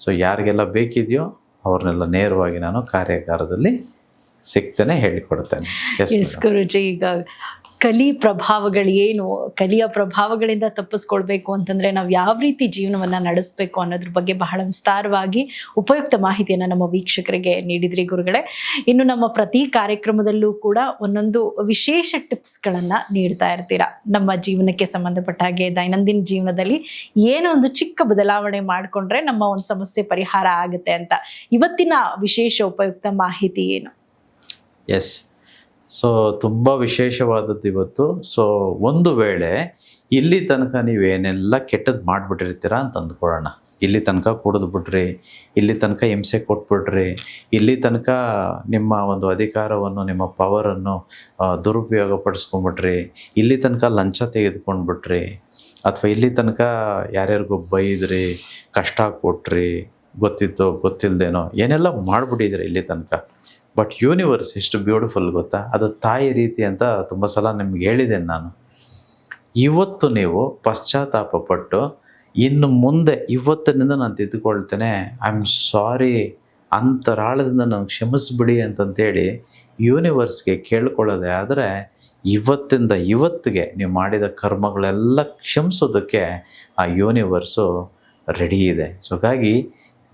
ಸೊ ಯಾರಿಗೆಲ್ಲ ಬೇಕಿದೆಯೋ ಅವ್ರನ್ನೆಲ್ಲ ನೇರವಾಗಿ ನಾನು ಕಾರ್ಯಾಗಾರದಲ್ಲಿ ಸಿಗ್ತೇನೆ, ಹೇಳಿಕೊಡ್ತೇನೆ. ಎಸ್ ಗುರುಜಿ, ಈಗ ಕಲಿ ಪ್ರಭಾವಗಳು ಏನು, ಕಲಿಯ ಪ್ರಭಾವಗಳಿಂದ ತಪ್ಪಿಸ್ಕೊಳ್ಬೇಕು ಅಂತಂದ್ರೆ ನಾವು ಯಾವ ರೀತಿ ಜೀವನವನ್ನ ನಡೆಸಬೇಕು ಅನ್ನೋದ್ರ ಬಗ್ಗೆ ಬಹಳ ವಿಸ್ತಾರವಾಗಿ ಉಪಯುಕ್ತ ಮಾಹಿತಿಯನ್ನ ನಮ್ಮ ವೀಕ್ಷಕರಿಗೆ ನೀಡಿದ್ರಿ ಗುರುಗಳೇ. ಇನ್ನು ನಮ್ಮ ಪ್ರತಿ ಕಾರ್ಯಕ್ರಮದಲ್ಲೂ ಕೂಡ ಒಂದೊಂದು ವಿಶೇಷ ಟಿಪ್ಸ್ಗಳನ್ನ ನೀಡ್ತಾ ಇರ್ತೀರಾ. ನಮ್ಮ ಜೀವನಕ್ಕೆ ಸಂಬಂಧಪಟ್ಟ ಹಾಗೆ ದೈನಂದಿನ ಜೀವನದಲ್ಲಿ ಏನೋ ಒಂದು ಚಿಕ್ಕ ಬದಲಾವಣೆ ಮಾಡಿಕೊಂಡ್ರೆ ನಮ್ಮ ಒಂದು ಸಮಸ್ಯೆ ಪರಿಹಾರ ಆಗುತ್ತೆ ಅಂತ. ಇವತ್ತಿನ ವಿಶೇಷ ಉಪಯುಕ್ತ ಮಾಹಿತಿ ಏನು? ಎಸ್, ಸೊ ತುಂಬ ವಿಶೇಷವಾದದ್ದು ಇವತ್ತು. ಸೊ ಒಂದು ವೇಳೆ ಇಲ್ಲಿ ತನಕ ನೀವೇನೆಲ್ಲ ಕೆಟ್ಟದ್ದು ಮಾಡಿಬಿಟ್ಟಿರ್ತೀರ ಅಂತ ಅಂದ್ಕೊಳ್ಳೋಣ. ಇಲ್ಲಿ ತನಕ ಕುಡಿದ್ಬಿಟ್ರಿ, ಇಲ್ಲಿ ತನಕ ಹಿಂಸೆ ಕೊಟ್ಬಿಟ್ರಿ, ಇಲ್ಲಿ ತನಕ ನಿಮ್ಮ ಒಂದು ಅಧಿಕಾರವನ್ನು, ನಿಮ್ಮ ಪವರನ್ನು ದುರುಪಯೋಗ ಪಡಿಸ್ಕೊಂಡ್ಬಿಟ್ರಿ, ಇಲ್ಲಿ ತನಕ ಲಂಚ ತೆಗೆದುಕೊಂಡ್ಬಿಟ್ರಿ, ಅಥವಾ ಇಲ್ಲಿ ತನಕ ಯಾರ್ಯಾರಿಗೂ ಬೈದ್ರಿ, ಕಷ್ಟ ಕೊಟ್ರಿ, ಗೊತ್ತಿತ್ತೋ ಗೊತ್ತಿಲ್ಲದೇನೋ ಏನೆಲ್ಲ ಮಾಡಿಬಿಟ್ಟಿದ್ರಿ ಇಲ್ಲಿ ತನಕ. ಬಟ್ ಯೂನಿವರ್ಸ್ ಎಷ್ಟು ಬ್ಯೂಟಿಫುಲ್ ಗೊತ್ತಾ, ಅದು ತಾಯಿ ರೀತಿ ಅಂತ ತುಂಬ ಸಲ ನಿಮ್ಗೆ ಹೇಳಿದ್ದೇನೆ ನಾನು. ಇವತ್ತು ನೀವು ಪಶ್ಚಾತ್ತಾಪ ಪಟ್ಟು ಇನ್ನು ಮುಂದೆ ಇವತ್ತಿನಿಂದ ನಾನು ತಿದ್ದುಕೊಳ್ತೇನೆ, ಐ ಆಮ್ ಸಾರಿ, ಅಂತರಾಳದಿಂದ ನನಗೆ ಕ್ಷಮಿಸ್ಬಿಡಿ ಅಂತಂತೇಳಿ ಯೂನಿವರ್ಸ್ಗೆ ಕೇಳ್ಕೊಳ್ಳೋದೆ ಆದರೆ ಇವತ್ತಿಂದ ಇವತ್ತಿಗೆ ನೀವು ಮಾಡಿದ ಕರ್ಮಗಳೆಲ್ಲ ಕ್ಷಮಿಸೋದಕ್ಕೆ ಆ ಯೂನಿವರ್ಸು ರೆಡಿ ಇದೆ. ಸೊ ಹಾಗಾಗಿ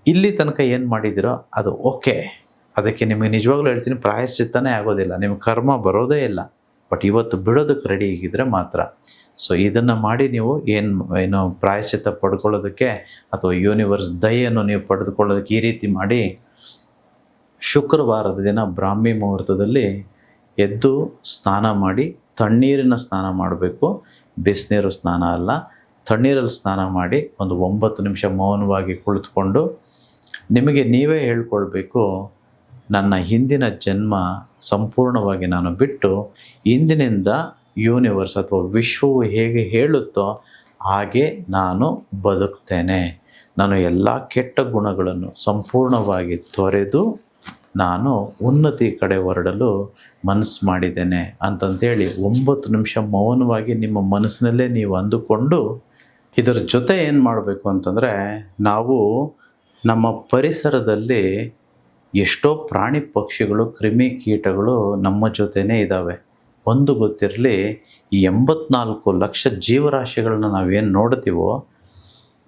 ಇಲ್ಲಿ ತನಕ ಏನು ಮಾಡಿದಿರೋ ಅದು ಓಕೆ. ಅದಕ್ಕೆ ನಿಮಗೆ ನಿಜವಾಗ್ಲೂ ಹೇಳ್ತೀನಿ, ಪ್ರಾಯಶ್ಚಿತ್ತನೇ ಆಗೋದಿಲ್ಲ, ನಿಮ್ಮ ಕರ್ಮ ಬರೋದೇ ಇಲ್ಲ. ಬಟ್ ಇವತ್ತು ಬಿಡೋದಕ್ಕೆ ರೆಡಿ ಆಗಿದ್ದರೆ ಮಾತ್ರ. ಸೊ ಇದನ್ನು ಮಾಡಿ ನೀವು ಏನು ಪ್ರಾಯಶ್ಚಿತ್ತ ಪಡ್ಕೊಳ್ಳೋದಕ್ಕೆ ಅಥವಾ ಯೂನಿವರ್ಸ್ ದಯೆಯನ್ನು ನೀವು ಪಡೆದುಕೊಳ್ಳೋದಕ್ಕೆ ಈ ರೀತಿ ಮಾಡಿ, ಶುಕ್ರವಾರದ ದಿನ ಬ್ರಾಹ್ಮಿ ಮುಹೂರ್ತದಲ್ಲಿ ಎದ್ದು ಸ್ನಾನ ಮಾಡಿ, ತಣ್ಣೀರಿನ ಸ್ನಾನ ಮಾಡಬೇಕು, ಬಿಸಿನೀರು ಸ್ನಾನ ಅಲ್ಲ, ತಣ್ಣೀರಲ್ಲಿ ಸ್ನಾನ ಮಾಡಿ ಒಂದು 9 ನಿಮಿಷ ಮೌನವಾಗಿ ಕುಳಿತುಕೊಂಡು ನಿಮಗೆ ನೀವೇ ಹೇಳ್ಕೊಳ್ಬೇಕು, ನನ್ನ ಹಿಂದಿನ ಜನ್ಮ ಸಂಪೂರ್ಣವಾಗಿ ನಾನು ಬಿಟ್ಟು ಇಂದಿನಿಂದ ಯೂನಿವರ್ಸ್ ಅಥವಾ ವಿಶ್ವವು ಹೇಗೆ ಹೇಳುತ್ತೋ ಹಾಗೆ ನಾನು ಬದುಕ್ತೇನೆ. ನಾನು ಎಲ್ಲ ಕೆಟ್ಟ ಗುಣಗಳನ್ನು ಸಂಪೂರ್ಣವಾಗಿ ತೊರೆದು ನಾನು ಉನ್ನತಿ ಕಡೆ ಹೊರಡಲು ಮನಸ್ಸು ಮಾಡಿದ್ದೇನೆ ಅಂತಂತೇಳಿ 9 ನಿಮಿಷ ಮೌನವಾಗಿ ನಿಮ್ಮ ಮನಸ್ಸಿನಲ್ಲೇ ನೀವು ಅಂದುಕೊಂಡು, ಇದರ ಜೊತೆ ಏನು ಮಾಡಬೇಕು ಅಂತಂದರೆ, ನಾವು ನಮ್ಮ ಪರಿಸರದಲ್ಲಿ ಎಷ್ಟೋ ಪ್ರಾಣಿ ಪಕ್ಷಿಗಳು, ಕ್ರಿಮಿ ಕೀಟಗಳು ನಮ್ಮ ಜೊತೆನೇ ಇದ್ದಾವೆ. ಒಂದು ಗೊತ್ತಿರಲಿ, ಈ 84 ಲಕ್ಷ ಜೀವರಾಶಿಗಳನ್ನ ನಾವೇನು ನೋಡ್ತೀವೋ,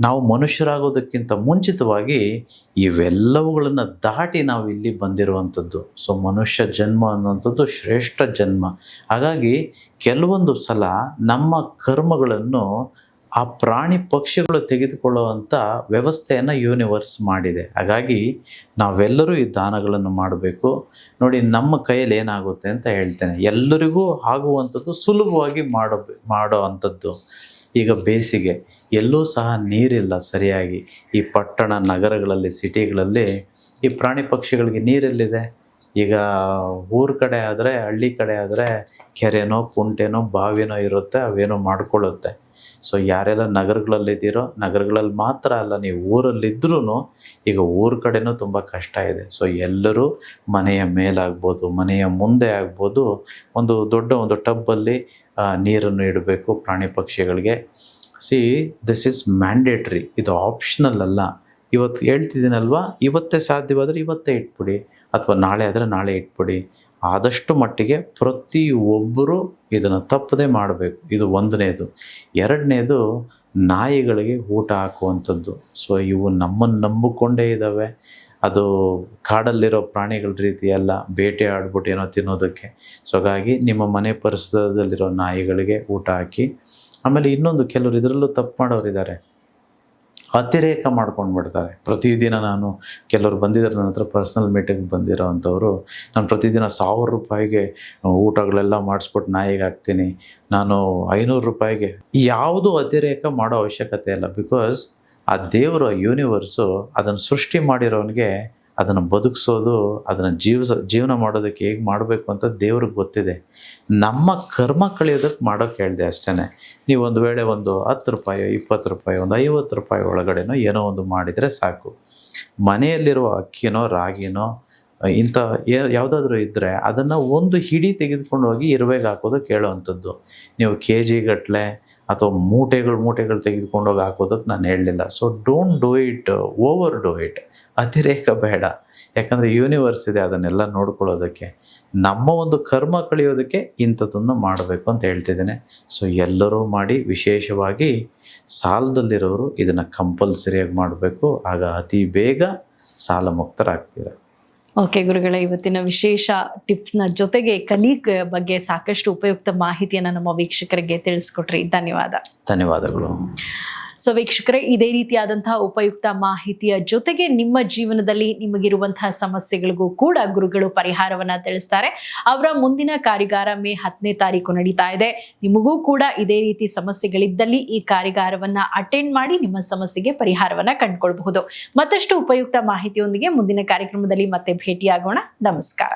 ನಾವು ಮನುಷ್ಯರಾಗೋದಕ್ಕಿಂತ ಮುಂಚಿತವಾಗಿ ಇವೆಲ್ಲವುಗಳನ್ನು ದಾಟಿ ನಾವು ಇಲ್ಲಿ ಬಂದಿರುವಂಥದ್ದು. ಸೊ ಮನುಷ್ಯ ಜನ್ಮ ಅನ್ನುವಂಥದ್ದು ಶ್ರೇಷ್ಠ ಜನ್ಮ. ಹಾಗಾಗಿ ಕೆಲವೊಂದು ಸಲ ನಮ್ಮ ಕರ್ಮಗಳನ್ನು ಆ ಪ್ರಾಣಿ ಪಕ್ಷಿಗಳು ತೆಗೆದುಕೊಳ್ಳುವಂಥ ವ್ಯವಸ್ಥೆಯನ್ನು ಯೂನಿವರ್ಸ್ ಮಾಡಿದೆ. ಹಾಗಾಗಿ ನಾವೆಲ್ಲರೂ ಈ ದಾನಗಳನ್ನು ಮಾಡಬೇಕು. ನೋಡಿ, ನಮ್ಮ ಕೈಯಲ್ಲಿ ಏನಾಗುತ್ತೆ ಅಂತ ಹೇಳ್ತೇನೆ. ಎಲ್ಲರಿಗೂ ಆಗುವಂಥದ್ದು ಸುಲಭವಾಗಿ ಮಾಡೋ ಅಂಥದ್ದು. ಈಗ ಬೇಸಿಗೆ, ಎಲ್ಲೂ ಸಹ ನೀರಿಲ್ಲ ಸರಿಯಾಗಿ. ಈ ಪಟ್ಟಣ ನಗರಗಳಲ್ಲಿ, ಸಿಟಿಗಳಲ್ಲಿ ಈ ಪ್ರಾಣಿ ಪಕ್ಷಿಗಳಿಗೆ ನೀರೆಲ್ಲಿದೆ? ಈಗ ಊರ ಕಡೆ ಆದರೆ, ಹಳ್ಳಿ ಕಡೆ ಆದರೆ ಕೆರೆನೋ ಕುಂಟೆನೋ ಬಾವಿನೋ ಇರುತ್ತೆ, ಅವೇನೋ ಮಾಡ್ಕೊಳ್ಳುತ್ತೆ. ಸೊ ಯಾರೆಲ್ಲ ನಗರಗಳಲ್ಲಿದ್ದೀರೋ, ನಗರಗಳಲ್ಲಿ ಮಾತ್ರ ಅಲ್ಲ, ನೀವು ಊರಲ್ಲಿದ್ದರೂ ಈಗ ಊರ ಕಡೆನೂ ತುಂಬ ಕಷ್ಟ ಇದೆ. ಸೊ ಎಲ್ಲರೂ ಮನೆಯ ಮೇಲಾಗ್ಬೋದು, ಮನೆಯ ಮುಂದೆ ಆಗ್ಬೋದು, ಒಂದು ದೊಡ್ಡ ಒಂದು ಟಬ್ಬಲ್ಲಿ ನೀರನ್ನು ಇಡಬೇಕು ಪ್ರಾಣಿ ಪಕ್ಷಿಗಳಿಗೆ. ದಿಸ್ ಈಸ್ ಮ್ಯಾಂಡೇಟ್ರಿ, ಇದು ಆಪ್ಷನಲ್ ಅಲ್ಲ. ಇವತ್ತು ಹೇಳ್ತಿದ್ದೀನಲ್ವಾ, ಇವತ್ತೇ ಸಾಧ್ಯವಾದರೆ ಇವತ್ತೇ ಇಟ್ಬಿಡಿ, ಅಥವಾ ನಾಳೆ ಆದರೆ ನಾಳೆ ಇಟ್ಬಿಡಿ. ಆದಷ್ಟು ಮಟ್ಟಿಗೆ ಪ್ರತಿಯೊಬ್ಬರೂ ಇದನ್ನು ತಪ್ಪದೇ ಮಾಡಬೇಕು. ಇದು ಒಂದನೇದು. ಎರಡನೇದು, ನಾಯಿಗಳಿಗೆ ಊಟ ಹಾಕುವಂಥದ್ದು. ಸೊ ಇವು ನಮ್ಮನ್ನು ನಂಬಿಕೊಂಡೇ ಇದ್ದಾವೆ. ಅದು ಕಾಡಲ್ಲಿರೋ ಪ್ರಾಣಿಗಳ ರೀತಿ ಅಲ್ಲ, ಬೇಟೆ ಆಡ್ಬಿಟ್ಟು ಏನೋ ತಿನ್ನೋದಕ್ಕೆ. ಸೊ ಹಾಗಾಗಿ ನಿಮ್ಮ ಮನೆ ಪರಿಸರದಲ್ಲಿರೋ ನಾಯಿಗಳಿಗೆ ಊಟ ಹಾಕಿ. ಆಮೇಲೆ ಇನ್ನೊಂದು, ಕೆಲವರು ಇದರಲ್ಲೂ ತಪ್ಪು ಮಾಡೋರಿದ್ದಾರೆ, ಅತಿರೇಕ ಮಾಡ್ಕೊಂಡ್ಬಿಡ್ತಾರೆ. ಪ್ರತಿದಿನ ನಾನು, ಕೆಲವರು ಬಂದಿದ್ದಾರೆ ನನ್ನ ಹತ್ರ ಪರ್ಸ್ನಲ್ ಮೀಟಿಂಗ್ ಬಂದಿರೋ ಅಂಥವ್ರು, ನಾನು ಪ್ರತಿದಿನ 1000 ರೂಪಾಯಿಗೆ ಊಟಗಳೆಲ್ಲ ಮಾಡಿಸ್ಬಿಟ್ಟು ನಾಯಿಗೆ ಹಾಕ್ತೀನಿ, ನಾನು 500 ರೂಪಾಯಿಗೆ. ಯಾವುದೂ ಅತಿರೇಕ ಮಾಡೋ ಅವಶ್ಯಕತೆ ಇಲ್ಲ. ಬಿಕಾಸ್ ಆ ದೇವರು, ಯೂನಿವರ್ಸು ಅದನ್ನು ಸೃಷ್ಟಿ ಮಾಡಿರೋನಿಗೆ ಅದನ್ನು ಬದುಕಿಸೋದು, ಅದನ್ನು ಜೀವನ ಮಾಡೋದಕ್ಕೆ ಹೇಗೆ ಮಾಡಬೇಕು ಅಂತ ದೇವ್ರಿಗೆ ಗೊತ್ತಿದೆ. ನಮ್ಮ ಕರ್ಮ ಕಳೆಯೋದಕ್ಕೆ ಮಾಡೋಕ್ಕೆ ಹೇಳಿದೆ ಅಷ್ಟೇ. ನೀವು ಒಂದು ವೇಳೆ ಒಂದು 10 ರೂಪಾಯಿ, 20 ರೂಪಾಯಿ, ಒಂದು 50 ರೂಪಾಯಿ ಒಳಗಡೆನೋ ಏನೋ ಒಂದು ಮಾಡಿದರೆ ಸಾಕು. ಮನೆಯಲ್ಲಿರುವ ಅಕ್ಕಿನೋ ರಾಗಿನೋ ಇಂಥ ಯಾವುದಾದ್ರೂ ಇದ್ದರೆ ಅದನ್ನು ಒಂದು ಹಿಡಿ ತೆಗೆದುಕೊಂಡು ಹೋಗಿ ಇರುವೆಗೆ ಹಾಕೋದಕ್ಕೆ ಹೇಳೋವಂಥದ್ದು. ನೀವು ಕೆ ಜಿ ಗಟ್ಟಲೆ ಅಥವಾ ಮೂಟೆಗಳು ತೆಗೆದುಕೊಂಡೋಗಿ ಹಾಕೋದಕ್ಕೆ ನಾನು ಹೇಳಲಿಲ್ಲ. So don't do it, over do it, ಅತಿರೇಕ ಬೇಡ. ಯಾಕಂದರೆ ಯೂನಿವರ್ಸ್ ಇದೆ ಅದನ್ನೆಲ್ಲ ನೋಡ್ಕೊಳ್ಳೋದಕ್ಕೆ. ನಮ್ಮ ಒಂದು ಕರ್ಮ ಕಳೆಯೋದಕ್ಕೆ ಇಂಥದ್ದನ್ನು ಮಾಡಬೇಕು ಅಂತ ಹೇಳ್ತಿದ್ದೇನೆ. ಸೊ ಎಲ್ಲರೂ ಮಾಡಿ, ವಿಶೇಷವಾಗಿ ಸಾಲದಲ್ಲಿರೋರು ಇದನ್ನು ಕಂಪಲ್ಸರಿಯಾಗಿ ಮಾಡಬೇಕು. ಆಗ ಅತಿ ಬೇಗ ಸಾಲ ಮುಕ್ತರಾಗ್ತೀರ. ಓಕೆ ಗುರುಗಳೇ, ಇವತ್ತಿನ ವಿಶೇಷ ಟಿಪ್ಸ್ನ ಜೊತೆಗೆ ಕಲಿಕೆ ಬಗ್ಗೆ ಸಾಕಷ್ಟು ಉಪಯುಕ್ತ ಮಾಹಿತಿಯನ್ನು ನಮ್ಮ ವೀಕ್ಷಕರಿಗೆ ತಿಳಿಸ್ಕೊಟ್ರಿ. ಧನ್ಯವಾದಗಳು. ಸೊ ವೀಕ್ಷಕರೇ, ಇದೇ ರೀತಿಯಾದಂತಹ ಉಪಯುಕ್ತ ಮಾಹಿತಿಯ ಜೊತೆಗೆ ನಿಮ್ಮ ಜೀವನದಲ್ಲಿ ನಿಮಗಿರುವಂತಹ ಸಮಸ್ಯೆಗಳಿಗೂ ಕೂಡ ಗುರುಗಳು ಪರಿಹಾರವನ್ನ ತಿಳಿಸ್ತಾರೆ. ಅವರ ಮುಂದಿನ ಕಾರ್ಯಾಗಾರ ಮೇ 10ನೇ ತಾರೀಕು ನಡೀತಾ ಇದೆ. ನಿಮಗೂ ಕೂಡ ಇದೇ ರೀತಿ ಸಮಸ್ಯೆಗಳಿದ್ದಲ್ಲಿ ಈ ಕಾರ್ಯಾಗಾರವನ್ನ ಅಟೆಂಡ್ ಮಾಡಿ ನಿಮ್ಮ ಸಮಸ್ಯೆಗೆ ಪರಿಹಾರವನ್ನ ಕಂಡುಕೊಳ್ಬಹುದು. ಮತ್ತಷ್ಟು ಉಪಯುಕ್ತ ಮಾಹಿತಿಯೊಂದಿಗೆ ಮುಂದಿನ ಕಾರ್ಯಕ್ರಮದಲ್ಲಿ ಮತ್ತೆ ಭೇಟಿಯಾಗೋಣ. ನಮಸ್ಕಾರ.